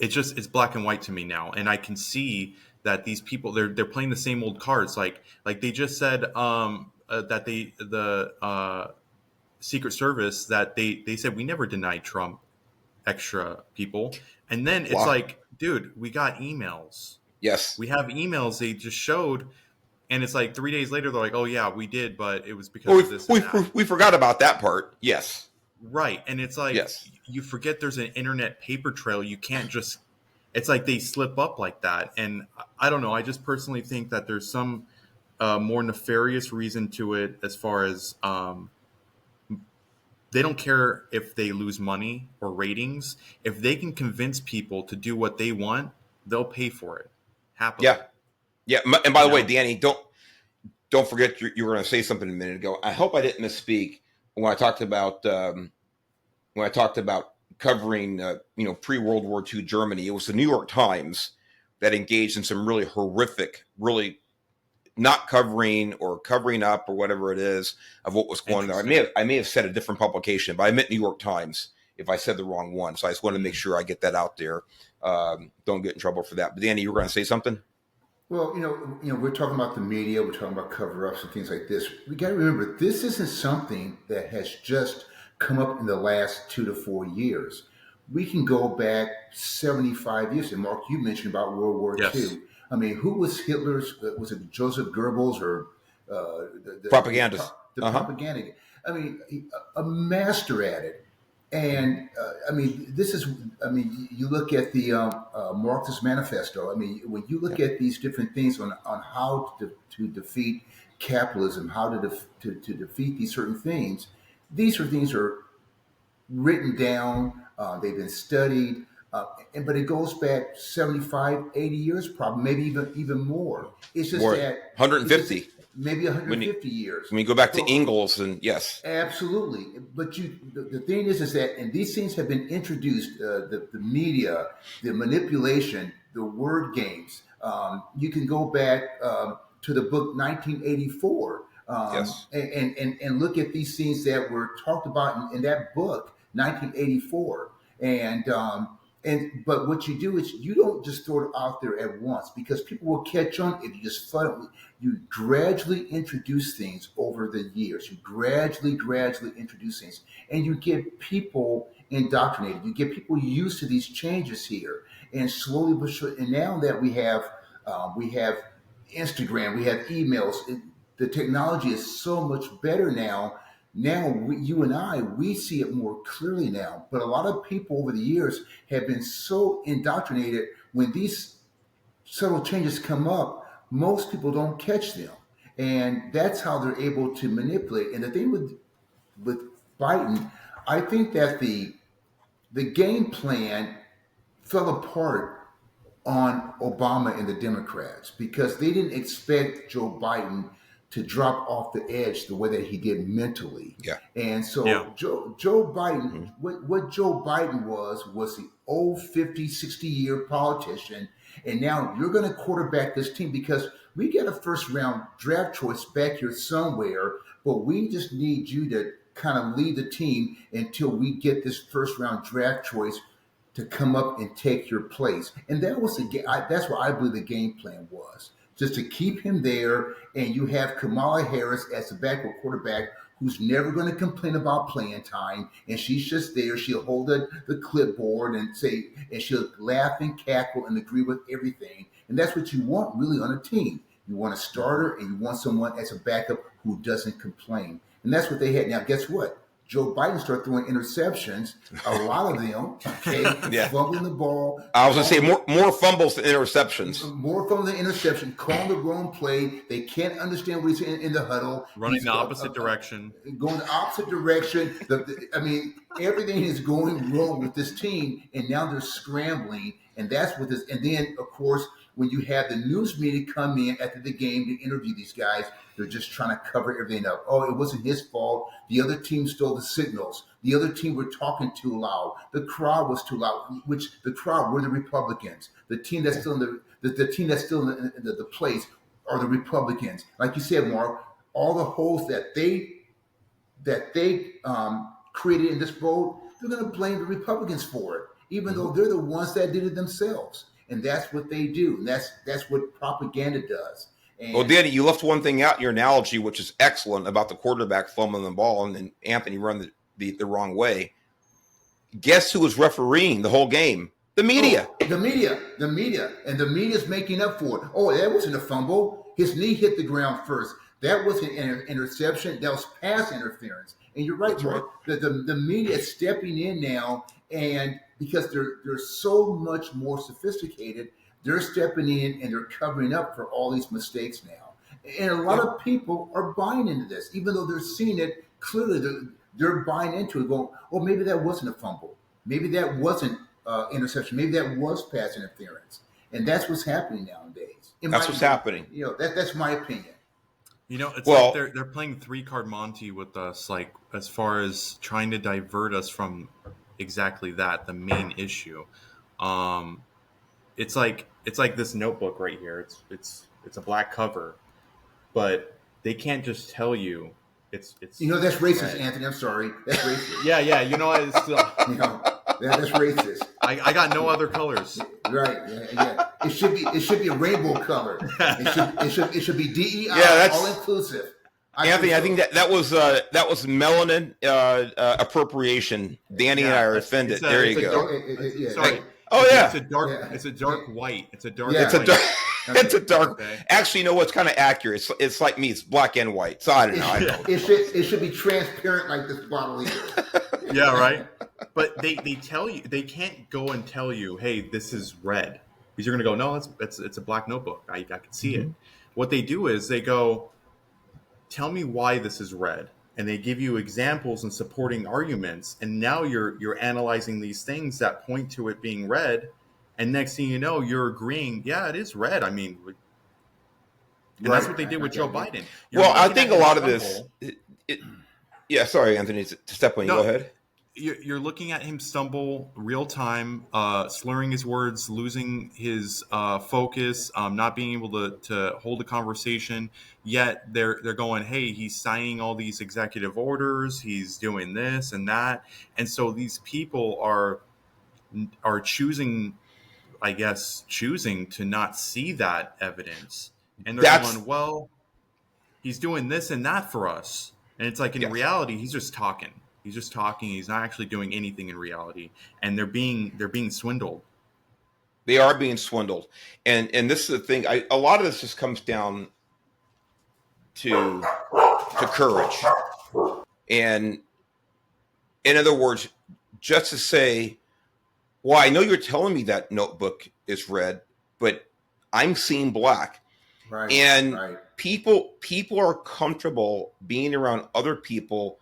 it's black and white to me now. And I can see that these people, they're playing the same old cards. Like they just said that the Secret Service, that they said, we never denied Trump extra people. And then it's like, dude, we got emails. Yes. We have emails they just showed. And it's like 3 days later, they're like, "Oh yeah, we did, but it was because Well, of this and that." we forgot about that part. Yes. Right, and it's like Yes. you forget there's an internet paper trail. You can't just. It's like they slip up like that, and I don't know. I just personally think that there's some more nefarious reason to it, as far as they don't care if they lose money or ratings. If they can convince people to do what they want, they'll pay for it happily. Yeah. Yeah. And by the way, know? Danny, don't forget you were going to say something a minute ago. I hope I didn't misspeak when I talked about covering pre-World War II Germany. It was the New York Times that engaged in some really horrific, really not covering or covering up or whatever it is of what was going on. I may have said a different publication, but I meant New York Times if I said the wrong one. So I just want to make sure I get that out there. Don't get in trouble for that. But Danny, you were going to say something? Well, we're talking about the media, we're talking about cover-ups and things like this. We got to remember, this isn't something that has just come up in the last 2 to 4 years. We can go back 75 years. And Mark, you mentioned about World War II. I mean, who was Hitler's? Was it Joseph Goebbels or the propagandist? The propaganda. I mean, a master at it. And you look at the Marxist Manifesto. I mean, when you look at these different things on how to defeat capitalism, how to defeat these certain things, these things are written down. They've been studied. But it goes back 75, 80 years, probably, maybe even more. It's just more, that 150. Maybe 150 years. When you go back to Engels, and yes, absolutely. But the thing is that, and these things have been introduced, the media, the manipulation, the word games. You can go back to the book 1984, yes, and look at these things that were talked about in that book, 1984, but what you do is you don't just throw it out there at once, because people will catch on if you just funnel. You gradually introduce things over the years. You gradually introduce things, and you get people indoctrinated. You get people used to these changes here, and slowly but surely. And now that we have Instagram, we have emails. The technology is so much better now. Now, you and I, we see it more clearly now. But a lot of people over the years have been so indoctrinated. When these subtle changes come up, most people don't catch them. And that's how they're able to manipulate. And the thing with Biden, I think that the game plan fell apart on Obama and the Democrats, because they didn't expect Joe Biden to drop off the edge the way that he did mentally. Yeah. And so Joe Biden, what Joe Biden was the old 50, 60-year politician. And now you're going to quarterback this team, because we get a first round draft choice back here somewhere, but we just need you to kind of lead the team until we get this first round draft choice to come up and take your place. And that was that's what I believe the game plan was. Just to keep him there, and you have Kamala Harris as the backup quarterback, who's never going to complain about playing time, and she's just there. She'll hold the clipboard and say, and she'll laugh and cackle and agree with everything. And that's what you want really on a team. You want a starter, and you want someone as a backup who doesn't complain. And that's what they had. Now, guess what? Joe Biden started throwing interceptions, a lot of them, fumbling the ball. I was going to say more fumbles than interceptions. More fumbles than interceptions, calling the wrong play. They can't understand what he's in the huddle. Running the opposite direction. Going the opposite direction. Everything is going wrong with this team, and now they're scrambling, and that's what this. And then, of course, when you have the news media come in after the game to interview these guys, they're just trying to cover everything up. Oh, it wasn't his fault. The other team stole the signals. The other team were talking too loud. The crowd was too loud, which the crowd were the Republicans. The team that's still in the team that's still in the place are the Republicans. Like you said, Mark, all the holes that they created in this vote, they're going to blame the Republicans for it, even though they're the ones that did it themselves. And that's what they do. And that's what propaganda does. And well, Danny, you left one thing out in your analogy, which is excellent, about the quarterback fumbling the ball and then Anthony run the wrong way. Guess who was refereeing the whole game? The media. Oh, the media. And the media's making up for it. Oh, that wasn't a fumble. His knee hit the ground first. That wasn't an interception. That was pass interference. And you're right, That's Mark. The media is stepping in now, and because they're so much more sophisticated, they're stepping in and they're covering up for all these mistakes now. And a lot of people are buying into this, even though they're seeing it clearly. They're buying into it, going, "Oh, maybe that wasn't a fumble. Maybe that wasn't interception. Maybe that was pass interference." And that's what's happening nowadays. That's what's happening. That's my opinion. It's like they're playing 3-card Monty with us, like as far as trying to divert us from exactly that, the main issue. It's like this notebook right here. It's a black cover, but they can't just tell you it's. That's racist, red. Anthony. I'm sorry. That's racist. Yeah. It's still. That's racist. I got no other colors. Right. Yeah. It should be a rainbow color. It should be DEI, all inclusive. Anthony, I think that was melanin appropriation. Danny and I are offended. There you go. Sorry. Oh yeah. It's a dark white. It's a dark. Yeah. It's a dark. Okay. Actually, you know what's kind of accurate? It's like me. It's black and white. So I don't know. It should be transparent like this bottle here. Yeah, right. But they tell you, they can't go and tell you, hey, this is red, because you're gonna go, no, it's a black notebook. I can see it. What they do is they go, tell me why this is red, and they give you examples and supporting arguments, and now you're analyzing these things that point to it being red, and next thing you know, you're agreeing, yeah, it is red. I mean, and that's what they did with Joe Biden. I think a lot of this. Yeah, sorry, Anthony, to step on you. Go ahead. You're looking at him stumble real time, slurring his words, losing his focus, not being able to hold a conversation. Yet they're going, hey, he's signing all these executive orders, he's doing this and that, and so these people are choosing to not see that evidence, and they're going, well, he's doing this and that for us, and it's like in reality, he's just talking. He's not actually doing anything in reality, and they're being swindled. They are being swindled, and this is the thing. A lot of this just comes down to courage, and in other words, just to say, well, I know you're telling me that notebook is red, but I'm seeing black, right? And people are comfortable being around other people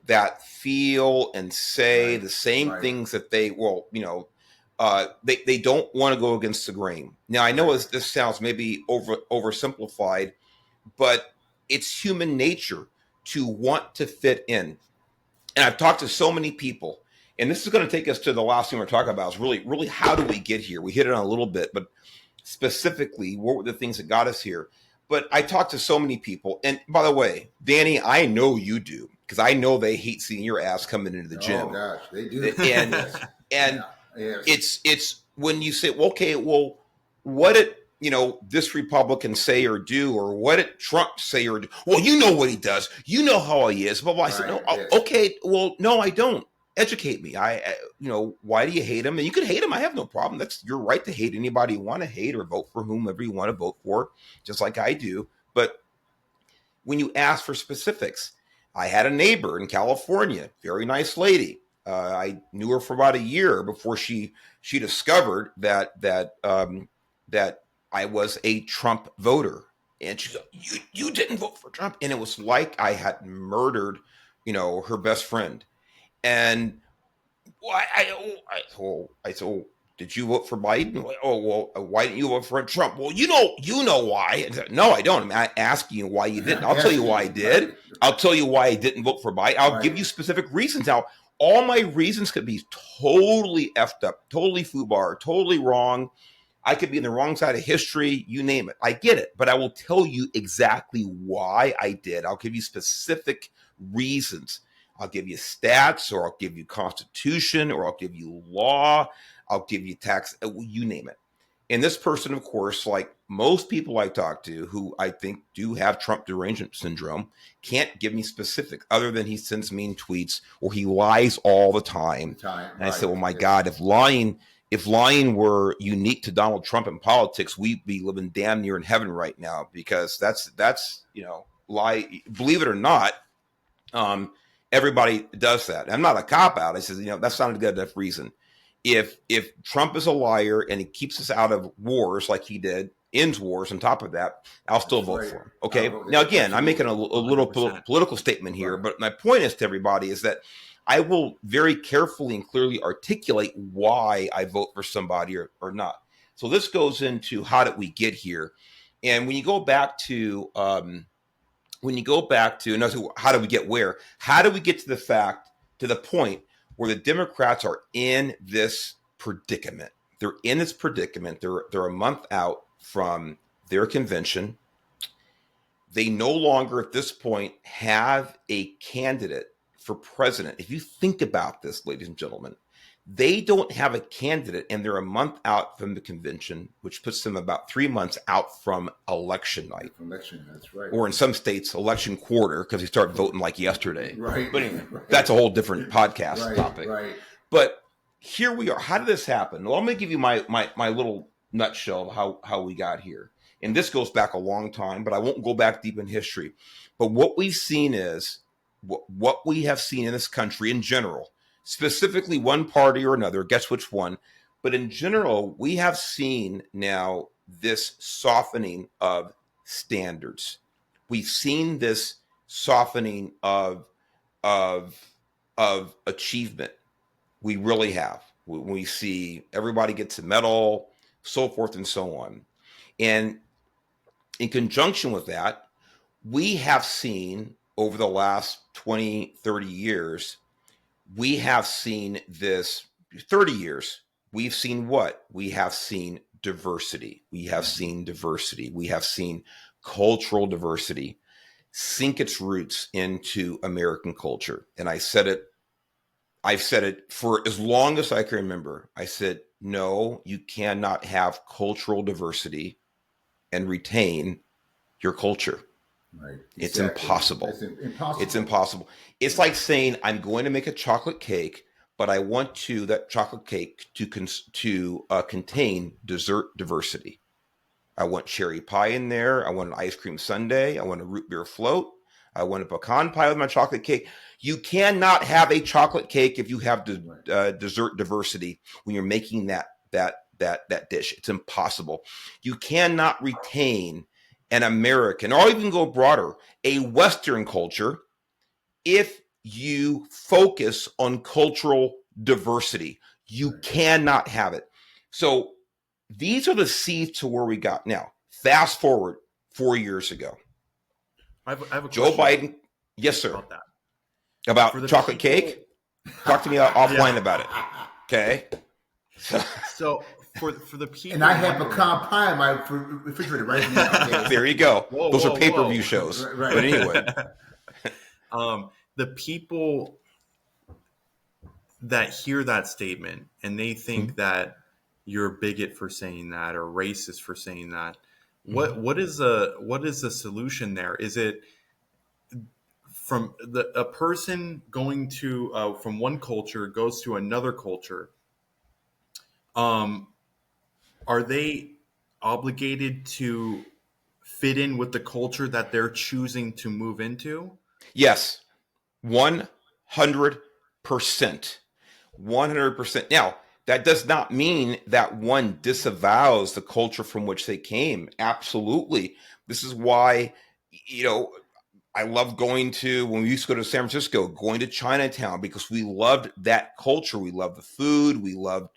that feel and say the same things that they don't want to go against the grain. Now, I know this sounds maybe oversimplified, but it's human nature to want to fit in. And I've talked to so many people, and this is going to take us to the last thing we're talking about, is really how do we get here? We hit it on a little bit, but specifically, what were the things that got us here? But I talked to so many people, and by the way, Danny, I know you do, because I know they hate seeing your ass coming into the gym. Oh gosh, they do. And it's when you say, well, okay, well, what did this Republican say or do, or what did Trump say or do? Well, you know what he does. You know how he is. But I said, no, okay, well, no, I don't. Educate me. Why do you hate him? And you can hate him. I have no problem. That's your right to hate anybody you want to hate, or vote for whomever you want to vote for, just like I do. But when you ask for specifics, I had a neighbor in California, very nice lady. I knew her for about a year before she discovered that I was a Trump voter. And she said, you didn't vote for Trump. And it was like I had murdered, her best friend. And I said, oh, did you vote for Biden? Oh, well, why didn't you vote for Trump? Well, you know why. I said, no, I don't. I'm asking you why you didn't. I'll tell you why I did. I'll tell you why I didn't vote for Biden. I'll give you specific reasons. Now, all my reasons could be totally effed up, totally foobar, totally wrong. I could be on the wrong side of history, you name it. I get it. But I will tell you exactly why I did. I'll give you specific reasons. I'll give you stats, or I'll give you constitution, or I'll give you law. I'll give you tax, you name it. And this person, of course, like most people I talk to who I think do have Trump derangement syndrome, can't give me specific other than he sends mean tweets or he lies all the time. And I said, well, my God, if lying if lying were unique to Donald Trump in politics, we'd be living damn near in heaven right now, because that's lie. Believe it or not, everybody does that. I'm not a cop out. I says, that's not a good enough reason. If Trump is a liar and he keeps us out of wars like he did, ends wars on top of that, I'll still vote for him. Okay. Now, again, I'm making a little political statement here, but my point is to everybody is that I will very carefully and clearly articulate why I vote for somebody or not. So this goes into how did we get here? And when you go back to, how do we get where? How do we get to the point where the Democrats are in this predicament? They're in this predicament. They're a month out from their convention. They no longer at this point have a candidate for president. If you think about this, ladies and gentlemen, they don't have a candidate, and they're a month out from the convention, which puts them about 3 months out from election night. Election, that's right. Or in some states, election quarter, because they start voting like yesterday. Right. But anyway, that's a whole different podcast topic. Right. But here we are. How did this happen? Well, I'm going to give you my little nutshell of how we got here. And this goes back a long time, but I won't go back deep in history. But what we've seen is, what we have seen in this country in general, specifically one party or another, guess which one, but in general, we have seen now this softening of standards. We've seen this softening of achievement. We really have. We see everybody gets a medal, so forth and so on. And in conjunction with that, we have seen over the last 20, 30 years, we have seen this 30 years. We've seen what? We have seen diversity. We have seen diversity. We have seen cultural diversity sink its roots into American culture. And I've said it for as long as I can remember. I said, no, you cannot have cultural diversity and retain your culture. Right. It's impossible. Impossible. It's impossible. It's like saying, I'm going to make a chocolate cake, but I want that chocolate cake to contain dessert diversity. I want cherry pie in there. I want an ice cream sundae. I want a root beer float. I want a pecan pie with my chocolate cake. You cannot have a chocolate cake if you have dessert diversity when you're making that dish. It's impossible. You cannot retain an American, or even go broader, a Western culture, if you focus on cultural diversity. You cannot have it. So these are the seeds to where we got now. Fast forward 4 years ago. I have a Joe Biden. Yes, sir. About that. About chocolate cake? Talk to me offline about it. Okay. So for the people, and I have pecan pie in my refrigerator right now. There you go. Those are pay-per-view shows. Right. But anyway, the people that hear that statement and they think that you're a bigot for saying that or racist for saying that, what is the solution there? Is it from a person going to from one culture goes to another culture? Are they obligated to fit in with the culture that they're choosing to move into? Yes, 100%. 100%. Now, that does not mean that one disavows the culture from which they came. Absolutely. This is why, I love going to, when we used to go to San Francisco, going to Chinatown, because we loved that culture. We loved the food. We loved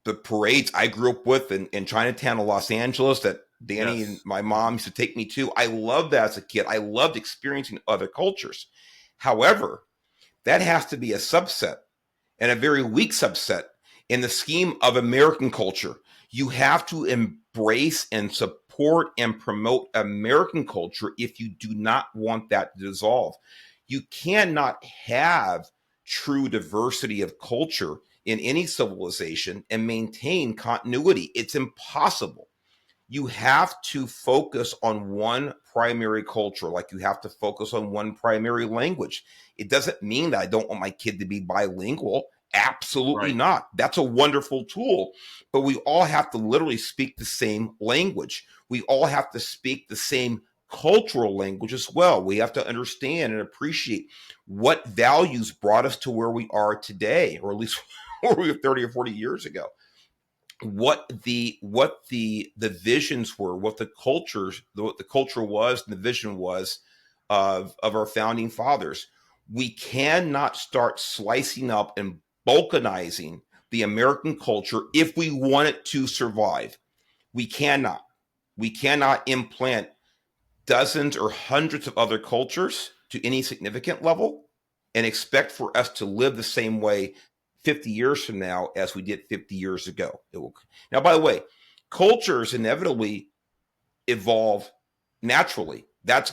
the parades I grew up with in Chinatown of Los Angeles that Danny and my mom used to take me to. I loved that as a kid. I loved experiencing other cultures. However, that has to be a subset, and a very weak subset in the scheme of American culture. You have to embrace and support and promote American culture if you do not want that to dissolve. You cannot have true diversity of culture in any civilization and maintain continuity. It's impossible. you have to focus on one primary culture, like you have to focus on one primary language. It doesn't mean that I don't want my kid to be bilingual. Absolutely Right. not. That's a wonderful tool, but we all have to literally speak the same language. We all have to speak the same cultural language as well. We have to understand and appreciate what values brought us to where we are today, or at least where we were 30 or 40 years ago. What the visions were, what the culture was, and the vision was of our founding fathers. We cannot start slicing up and balkanizing the American culture if we want it to survive. We cannot. We cannot implant dozens or hundreds of other cultures to any significant level and expect for us to live the same way 50 years from now as we did 50 years ago. Now, by the way, cultures inevitably evolve naturally. That's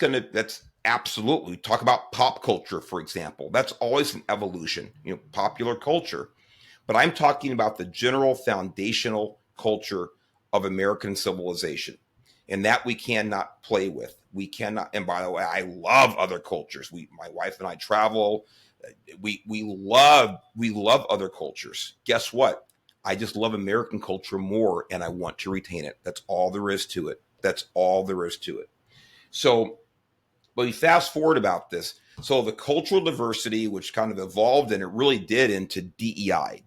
absolutely, talk about pop culture, for example. That's always an evolution, popular culture. But I'm talking about the general foundational culture of American civilization. And that we cannot play with. We cannot. And by the way, I love other cultures. My wife and I travel. We love other cultures. Guess what? I just love American culture more, and I want to retain it. That's all there is to it. That's all there is to it. So, but we fast forward about this. So the cultural diversity, which kind of evolved, and it really did, into DEI.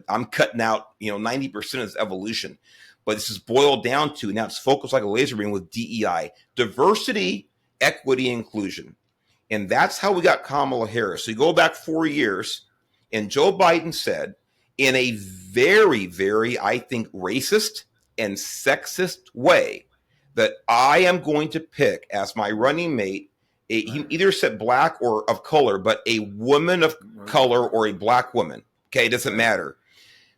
I'm cutting out 90% of this evolution. But this is boiled down to, now it's focused like a laser beam with DEI, diversity, equity, inclusion. And that's how we got Kamala Harris. So you go back 4 years, and Joe Biden said, in a very, very, I think, racist and sexist way, that I am going to pick as my running mate, he either said black or of color, but a woman of color or a black woman. Okay, it doesn't matter.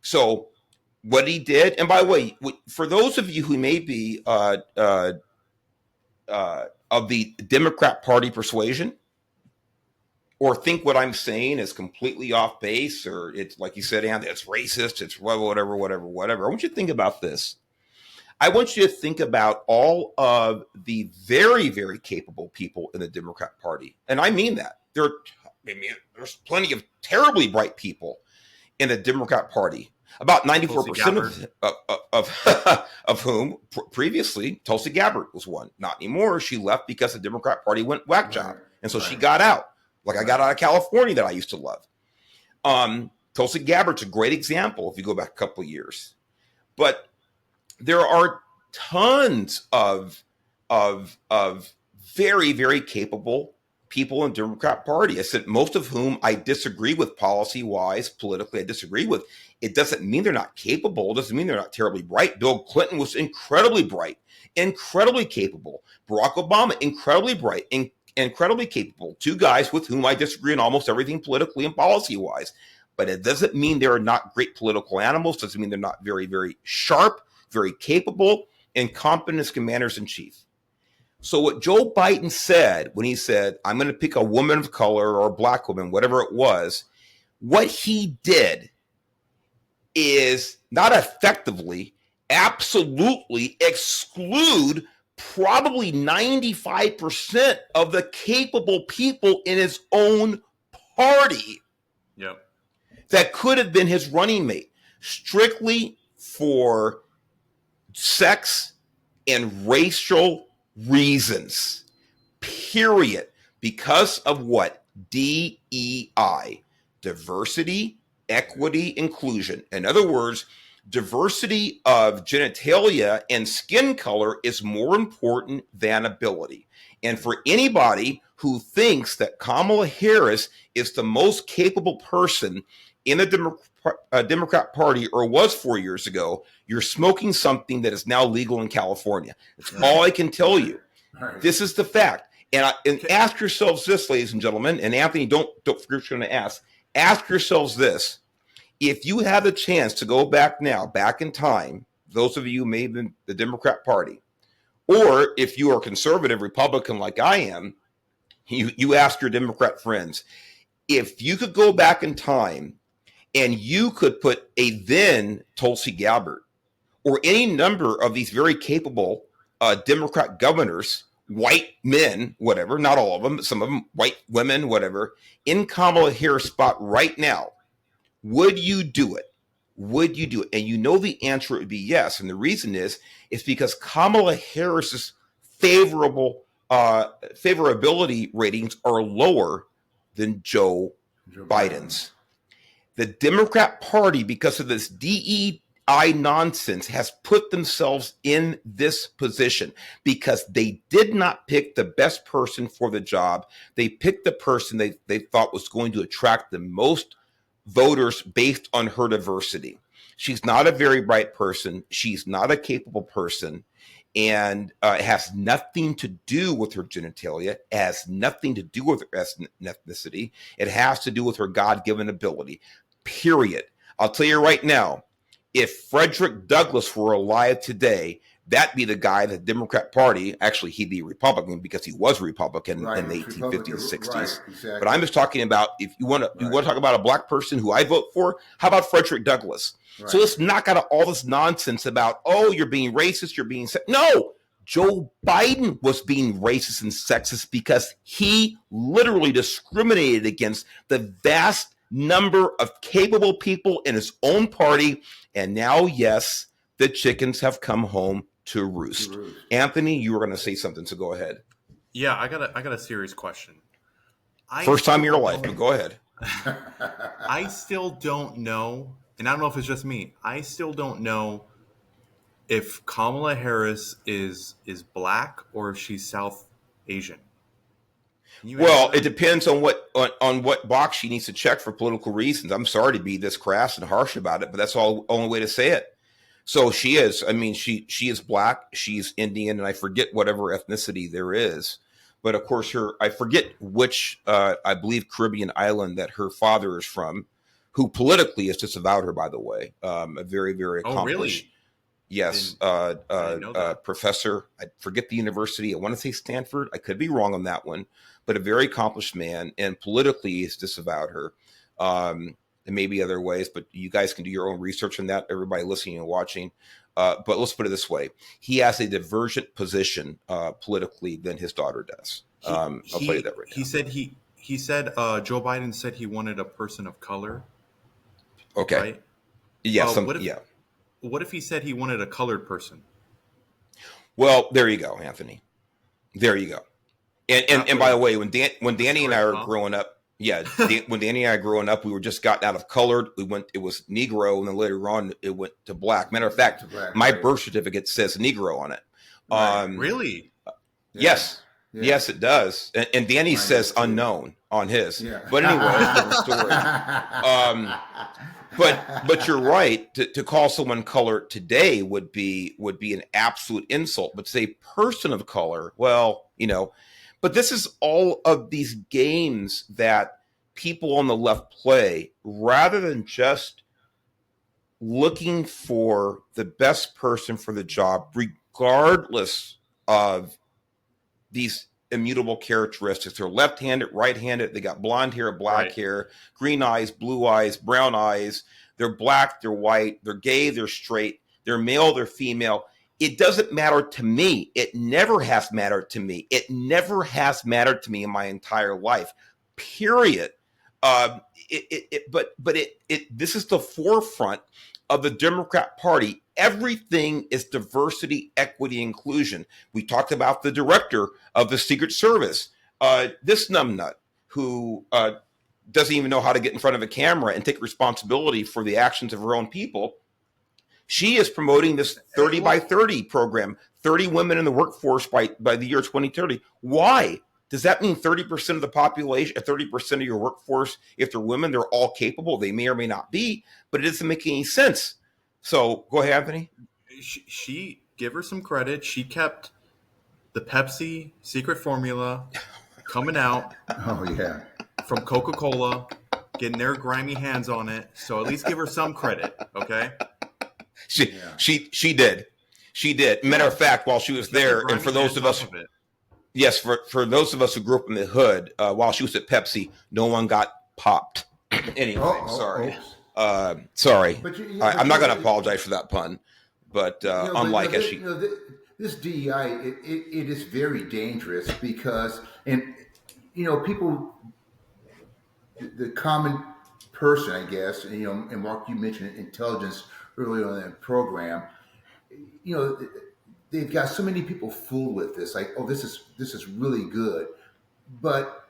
So what he did, and by the way, for those of you who may be of the Democrat Party persuasion, or think what I'm saying is completely off base, or it's like you said, Andy, it's racist, it's whatever. I want you to think about this. I want you to think about all of the very, very capable people in the Democrat Party, and I mean that. There's plenty of terribly bright people in the Democrat Party. About 94% of whom previously Tulsi Gabbard was one. Not anymore. She left because the Democrat Party went whack job. And so she got out. Like I got out of California that I used to love. Tulsi Gabbard's a great example if you go back a couple of years. But there are tons of very, very capable people in the Democrat Party. I said most of whom I disagree with policy-wise, politically I disagree with. It doesn't mean they're not capable. It doesn't mean they're not terribly bright. Bill Clinton was incredibly bright, incredibly capable. Barack Obama, incredibly bright, incredibly capable. Two guys with whom I disagree on almost everything politically and policy-wise. But it doesn't mean they're not great political animals. It doesn't mean they're not very, very sharp, very capable, and competent as commanders-in-chief. So what Joe Biden said when he said, I'm going to pick a woman of color or a black woman, whatever it was, what he did is not effectively, absolutely exclude probably 95% of the capable people in his own party that could have been his running mate, strictly for sex and racial reasons, period. Because of what? DEI, diversity, equity, inclusion. In other words, diversity of genitalia and skin color is more important than ability. And for anybody who thinks that Kamala Harris is the most capable person in the Democrat Party, or was 4 years ago, you're smoking something that is now legal in California. That's all I can tell you. This is the fact. And ask yourselves this, ladies and gentlemen, and Anthony, don't forget what you're going to ask. Ask yourselves this. If you have the chance to go back now, back in time, those of you who may be in the Democrat Party, or if you are conservative Republican like I am, you ask your Democrat friends, if you could go back in time and you could put a then Tulsi Gabbard or any number of these very capable Democrat governors, white men, whatever, not all of them, but some of them, white women, whatever, in Kamala Harris' spot right now, would you do it? Would you do it? And you know the answer would be yes. And the reason is because Kamala Harris's favorability ratings are lower than Joe Biden's. The Democrat Party, because of this DEI nonsense, has put themselves in this position because they did not pick the best person for the job. They picked the person they thought was going to attract the most voters based on her diversity. She's not a very bright person. She's not a capable person. And it has nothing to do with her genitalia. It has nothing to do with her ethnicity. It has to do with her God-given ability, period. I'll tell you right now, if Frederick Douglass were alive today, that'd be the guy the Democrat Party, actually he'd be Republican because he was Republican in the 1850s and 60s. Right, exactly. But I'm just talking about, if you want to talk about a black person who I vote for, how about Frederick Douglass? Right. So let's knock out all this nonsense about, oh, you're being racist, you're being no. Joe Biden was being racist and sexist because he literally discriminated against the vast number of capable people in his own party. And now, yes, the chickens have come home to roost. Anthony, you were going to say something, so go ahead. Yeah, I got a serious question. First time in your life, but go ahead. I still don't know, and I don't know if it's just me. I still don't know if Kamala Harris is black or if she's South Asian. Well, it depends on what box she needs to check for political reasons. I'm sorry to be this crass and harsh about it, but that's the only way to say it. So she is. I mean, she is black. She's Indian, and I forget whatever ethnicity there is. But of course, I forget which, I believe, Caribbean island that her father is from, who politically has disavowed her, by the way. A very, very accomplished. Oh, really? Yes, professor. I forget the university. I want to say Stanford. I could be wrong on that one, but a very accomplished man, and politically has disavowed her. And maybe other ways, but you guys can do your own research on that, everybody listening and watching. But let's put it this way. He has a divergent position politically than his daughter does. I'll tell you that right now. He said Joe Biden said he wanted a person of color. Okay. Right? Yeah. What if he said he wanted a colored person? Well, there you go, Anthony. There you go. And by the way, when Danny and I were growing up, when Danny and I growing up, we were just gotten out of colored. It was Negro, and then later on it went to black. Matter of fact, my birth certificate says Negro on it. Really? Yes. Yeah. Yes, it does. And Danny says unknown on his. Yeah. But anyway, that's another story. But you're right. To call someone colored today would be an absolute insult. But to say person of color, well, But this is all of these games that people on the left play rather than just looking for the best person for the job, regardless of these immutable characteristics. They're left-handed, right-handed. They got blonde hair, black hair, green eyes, blue eyes, brown eyes. They're black, they're white, they're gay, they're straight, they're male, they're female. It doesn't matter to me. It never has mattered to me. It never has mattered to me in my entire life, period. This is the forefront of the Democrat Party. Everything is diversity, equity, inclusion. We talked about the director of the Secret Service, this numbnut who doesn't even know how to get in front of a camera and take responsibility for the actions of her own people. She is promoting this 30 by 30 program, 30 women in the workforce by the year 2030. Why? Does that mean 30% of the population, 30% of your workforce, if they're women, they're all capable? They may or may not be, but it doesn't make any sense. So go ahead, Anthony. She give her some credit. She kept the Pepsi secret formula coming out. Oh, yeah. From Coca-Cola, getting their grimy hands on it. So at least give her some credit, okay? She did. Matter of fact, while she was there, and for those of us, yes, for those of us who grew up in the hood, while she was at Pepsi, no one got popped. Anyway, sorry. Sorry. I'm not going to apologize for that pun, but But unlike as she, this DEI, it is very dangerous because, and people, the common person, I guess, and Mark, you mentioned intelligence earlier on in the program. You know, they've got so many people fooled with this, like, oh, this is really good, but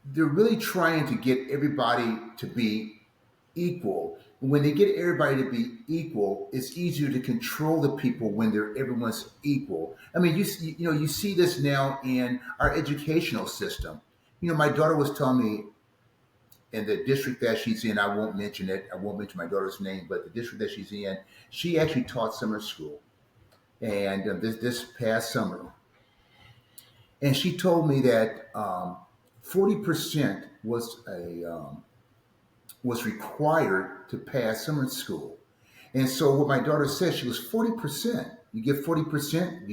they're really trying to get everybody to be equal. When they get everybody to be equal, it's easier to control the people when everyone's equal. I mean, you see this now in our educational system. My daughter was telling me in the district that she's in. I won't mention it. I won't mention my daughter's name, but the district that she's in, she actually taught summer school, and this past summer, and she told me that 40% was required to pass summer school. And so what my daughter said, she was 40%. You get 40%,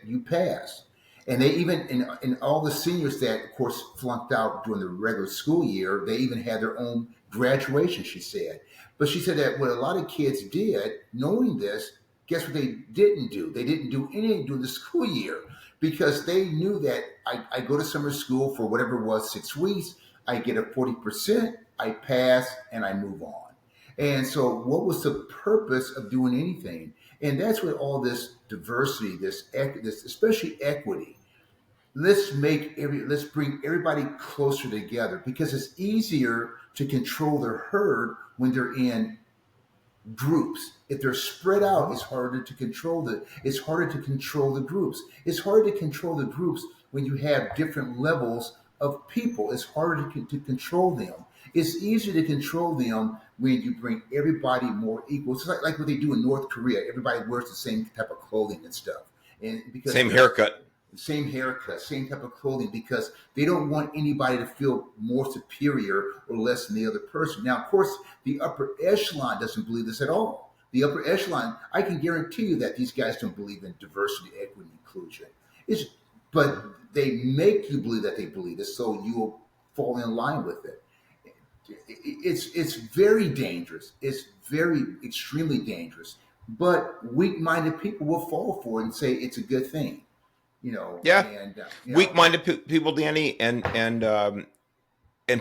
you pass. And they even, and all the seniors that, of course, flunked out during the regular school year, they even had their own graduation, she said. But she said that what a lot of kids did, knowing this, guess what they didn't do? They didn't do anything during the school year because they knew that I go to summer school for whatever it was, 6 weeks, I get a 40%, I pass, and I move on. And so what was the purpose of doing anything? And that's what all this diversity, this especially equity. Let's bring everybody closer together because it's easier to control the herd when they're in groups. If they're spread out, it's harder to control it's harder to control the groups. It's harder to control the groups when you have different levels of people. It's harder to control them. It's easier to control them when you bring everybody more equal. It's like what they do in North Korea. Everybody wears the same type of clothing and stuff. And because same haircut, same type of clothing, because they don't want anybody to feel more superior or less than the other person. Now, of course, the upper echelon doesn't believe this at all. The upper echelon, I can guarantee you that these guys don't believe in diversity, equity, inclusion. But they make you believe that they believe this, so you will fall in line with it. It's very dangerous. It's very extremely dangerous. But weak-minded people will fall for it and say it's a good thing. yeah, And weak-minded people, Danny, and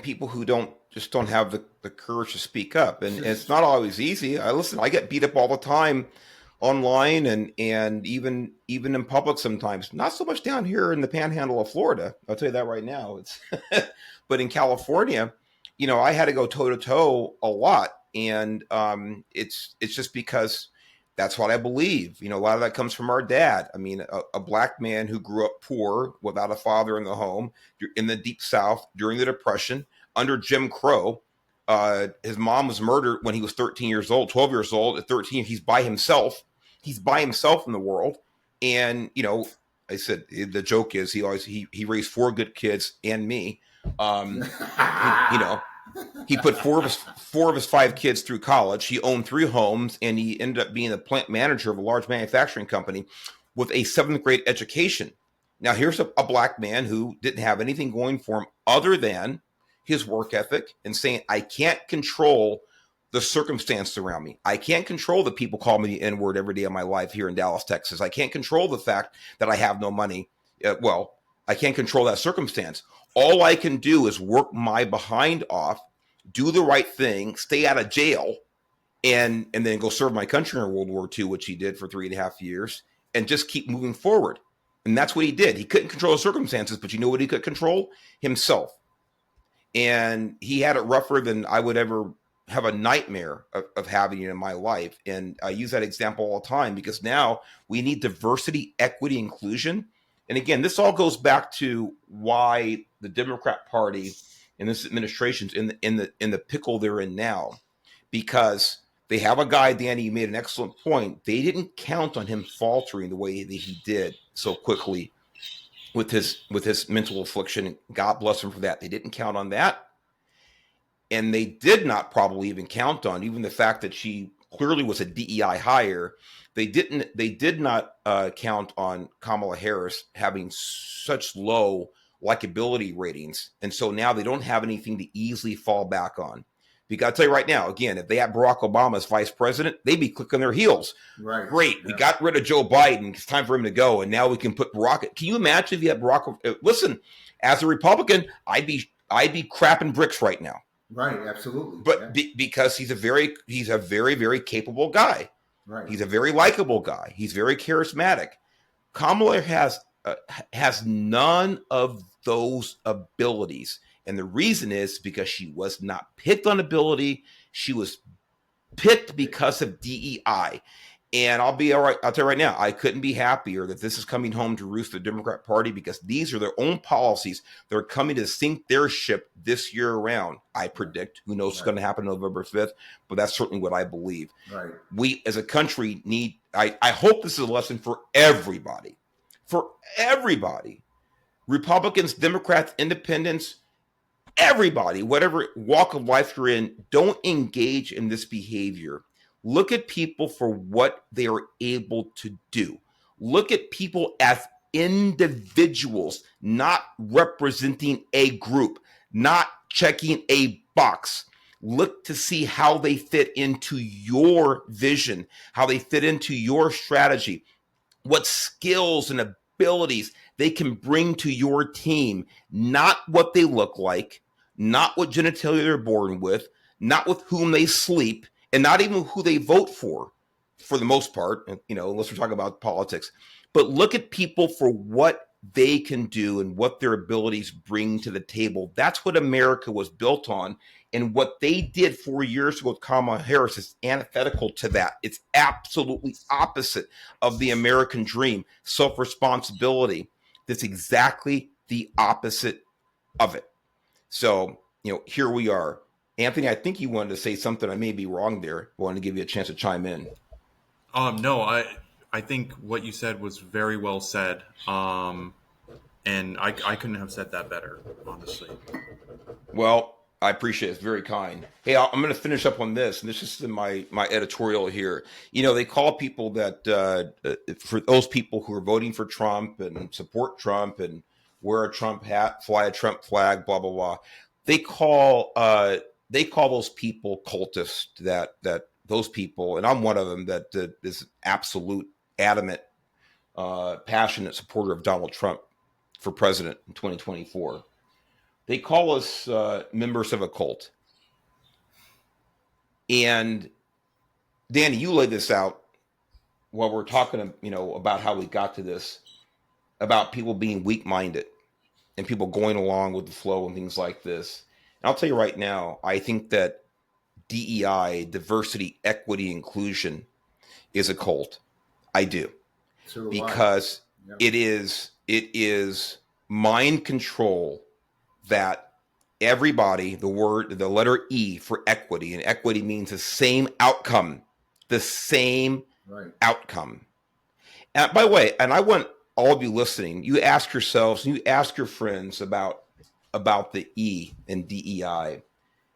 people who don't have the courage to speak up, and it's not always easy. I get beat up all the time online and even in public sometimes. Not so much down here in the panhandle of Florida, I'll tell you that right now. It's but in California, I had to go toe to toe a lot, and it's just because that's what I believe. A lot of that comes from our dad. I mean, a black man who grew up poor, without a father in the home, in the Deep South during the Depression, under Jim Crow. His mom was murdered when he was 13 years old, 12 years old. At 13, he's by himself. He's by himself in the world. And, I said, the joke is he raised 4 good kids and me. He put four of his 5 kids through college. He owned 3 homes, and he ended up being the plant manager of a large manufacturing company with a 7th grade education. Now, here's a black man who didn't have anything going for him other than his work ethic and saying, I can't control the circumstance around me. I can't control the people call me the N-word every day of my life here in Dallas, Texas. I can't control the fact that I have no money. I can't control that circumstance. All I can do is work my behind off, do the right thing, stay out of jail, and then go serve my country in World War II, which he did for 3.5 years, and just keep moving forward. And that's what he did. He couldn't control the circumstances, but you know what he could control? Himself. And he had it rougher than I would ever have a nightmare of having it in my life. And I use that example all the time because now we need diversity, equity, inclusion. And again, this all goes back to why the Democrat Party and this administration's in the pickle they're in now, because they have a guy, Danny, you made an excellent point. They didn't count on him faltering the way that he did so quickly with his mental affliction. God bless him for that. They didn't count on that. And they did not probably even count on even the fact that she clearly was a DEI hire. They did not count on Kamala Harris having such low likability ratings. And so now they don't have anything to easily fall back on. Because I'll tell you right now, again, if they had Barack Obama as vice president, they'd be clicking their heels. Right. Great. Yeah. We got rid of Joe Biden. It's time for him to go. And now we can put Barack. Can you imagine if you had Barack? Listen, as a Republican, I'd be crapping bricks right now. Right. Absolutely. But because he's a very, very capable guy. Right. He's a very likable guy. He's very charismatic. Kamala has none of those abilities. And the reason is because she was not picked on ability. She was picked because of DEI. And I'll be all right. I'll tell you right now, I couldn't be happier that this is coming home to roost the Democrat Party, because these are their own policies. They're coming to sink their ship this year around. I predict. Who knows what's going to happen November 5th, but that's certainly what I believe. Right. We as a country need, I hope this is a lesson for everybody. For everybody. Republicans, Democrats, independents, everybody, whatever walk of life you're in, don't engage in this behavior. Look at people for what they are able to do. Look at people as individuals, not representing a group, not checking a box. Look to see how they fit into your vision, how they fit into your strategy, what skills and abilities they can bring to your team, not what they look like, not what genitalia they're born with, not with whom they sleep, and not even who they vote for the most part, unless we're talking about politics. But look at people for what they can do and what their abilities bring to the table. That's what America was built on. And what they did 4 years ago with Kamala Harris is antithetical to that. It's absolutely opposite of the American dream, self-responsibility. That's exactly the opposite of it. So, here we are. Anthony, I think you wanted to say something. I may be wrong there. I wanted to give you a chance to chime in. No, I think what you said was very well said. And I couldn't have said that better, honestly. Well, I appreciate it. It's very kind. Hey, I'm going to finish up on this, and this is in my editorial here. They call people that, for those people who are voting for Trump and support Trump and wear a Trump hat, fly a Trump flag, blah, blah, blah. They call those people cultists, that those people, and I'm one of them, that is absolute, adamant, passionate supporter of Donald Trump for president in 2024. They call us members of a cult. And Danny, you laid this out while we're talking, about how we got to this, about people being weak-minded and people going along with the flow and things like this. And I'll tell you right now, I think that DEI, diversity, equity, inclusion, is a cult. I do. So because it is mind control that everybody, the letter E for equity, and equity means the same outcome, outcome. And by the way, and I want all of you listening, you ask yourselves, and you ask your friends about the E in DEI,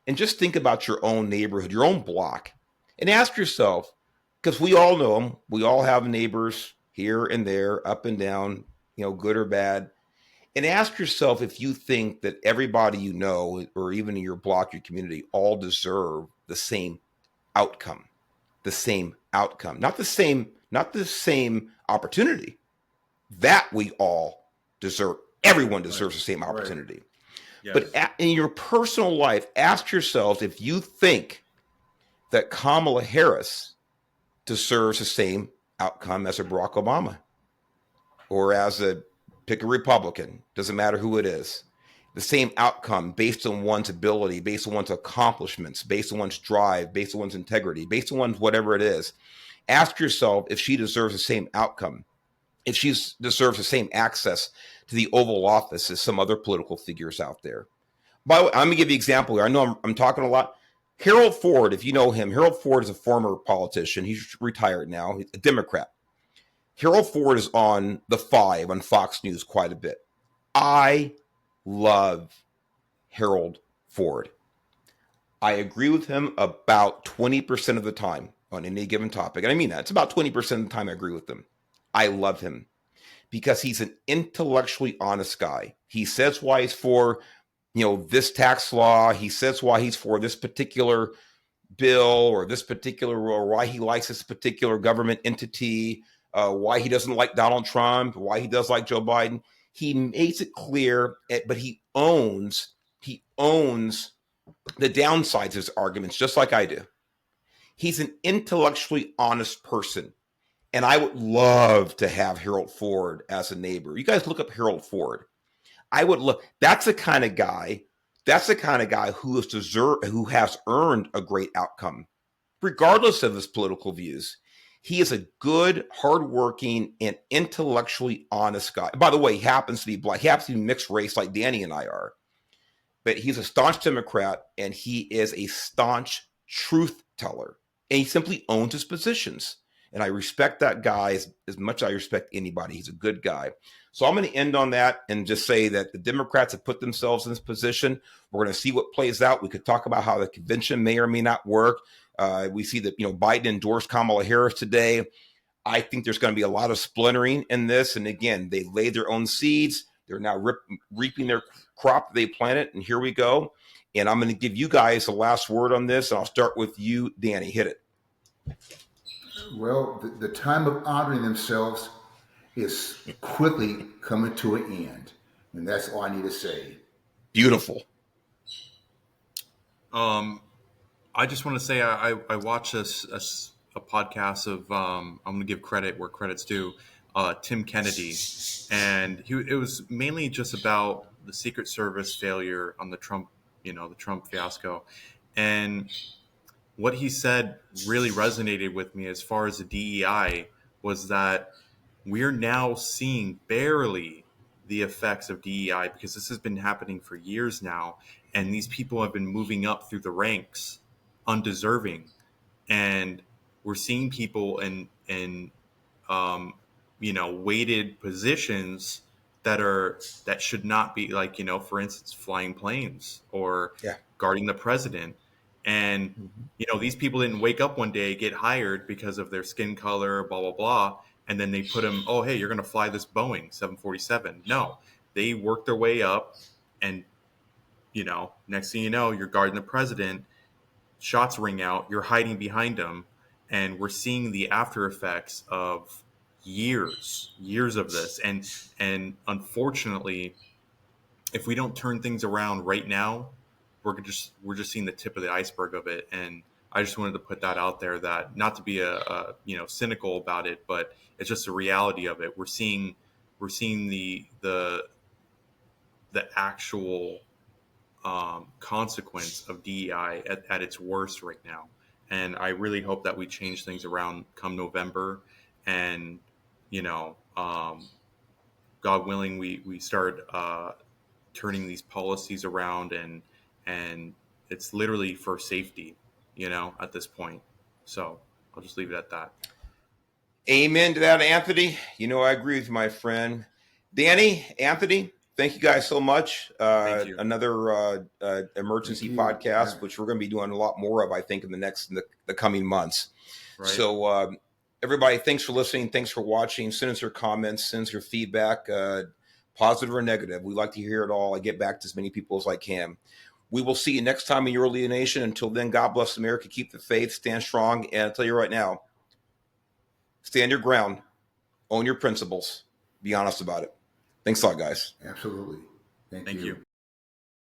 and just think about your own neighborhood, your own block, and ask yourself, because we all know them, we all have neighbors here and there, up and down, good or bad. And ask yourself if you think that everybody you know, or even in your block, your community, all deserve the same outcome. Not the same opportunity. That we all deserve. Everyone deserves the same opportunity. Right. Yes. But in your personal life, ask yourselves if you think that Kamala Harris deserves the same outcome as a Barack Obama, or as pick a Republican, doesn't matter who it is, the same outcome based on one's ability, based on one's accomplishments, based on one's drive, based on one's integrity, based on one's whatever it is. Ask yourself if she deserves the same outcome, if she deserves the same access to the Oval Office as some other political figures out there. By the way, I'm going to give you an example here. I know I'm talking a lot. Harold Ford, if you know him, Harold Ford is a former politician. He's retired now. He's a Democrat. Harold Ford is on The Five on Fox News quite a bit. I love Harold Ford. I agree with him about 20% of the time on any given topic. And I mean that. It's about 20% of the time I agree with him. I love him because he's an intellectually honest guy. He says why he's for, this tax law. He says why he's for this particular bill or this particular, or why he likes this particular government entity, why he doesn't like Donald Trump, why he does like Joe Biden. He makes it clear, but he owns the downsides of his arguments, just like I do. He's an intellectually honest person. And I would love to have Harold Ford as a neighbor. You guys look up Harold Ford. I would look. That's the kind of guy. That's the kind of guy who has earned a great outcome, regardless of his political views. He is a good, hardworking, and intellectually honest guy. By the way, he happens to be black. He happens to be mixed race like Danny and I are. But he's a staunch Democrat, and he is a staunch truth teller. And he simply owns his positions. And I respect that guy as much as I respect anybody. He's a good guy. So I'm going to end on that and just say that the Democrats have put themselves in this position. We're going to see what plays out. We could talk about how the convention may or may not work. We see that Biden endorsed Kamala Harris today. I think there's going to be a lot of splintering in this. And again, they laid their own seeds. They're now reaping their crop they planted. And here we go. And I'm going to give you guys the last word on this. And I'll start with you, Danny. Hit it. Well, the time of honoring themselves is quickly coming to an end. And that's all I need to say. Beautiful. I just want to say I watched a podcast of I'm going to give credit where credit's due, Tim Kennedy, and it was mainly just about the Secret Service failure on the Trump fiasco, and what he said really resonated with me as far as the DEI was that we're now seeing barely the effects of DEI because this has been happening for years now, and these people have been moving up through the ranks undeserving, and we're seeing people in weighted positions that should not be, like, for instance, flying planes or guarding the president. And these people didn't wake up one day, get hired because of their skin color, blah blah blah, and then they put them, oh hey, you're going to fly this Boeing 747. No, they worked their way up, and next thing you know, you're guarding the president. Shots ring out, you're hiding behind him, and we're seeing the after effects of years of this. And unfortunately, if we don't turn things around right now, we're just seeing the tip of the iceberg of it. And I just wanted to put that out there, that not to be a cynical about it, but it's just the reality of it. We're seeing the actual consequence of DEI at its worst right now. And I really hope that we change things around come November, and God willing, we start turning these policies around, and it's literally for safety, at this point. So I'll just leave it at that. Amen to that, Anthony. I agree with you, my friend. Danny, Anthony, thank you guys so much. Thank you. Another emergency podcast, which we're going to be doing a lot more of, I think, in the coming months. Right. So everybody, thanks for listening. Thanks for watching. Send us your comments. Send us your feedback, positive or negative. We like to hear it all. I get back to as many people as I can. We will see you next time in Your Lead Nation. Until then, God bless America. Keep the faith. Stand strong. And I'll tell you right now, stand your ground. Own your principles. Be honest about it. Thanks a lot, guys. Absolutely. Thank you.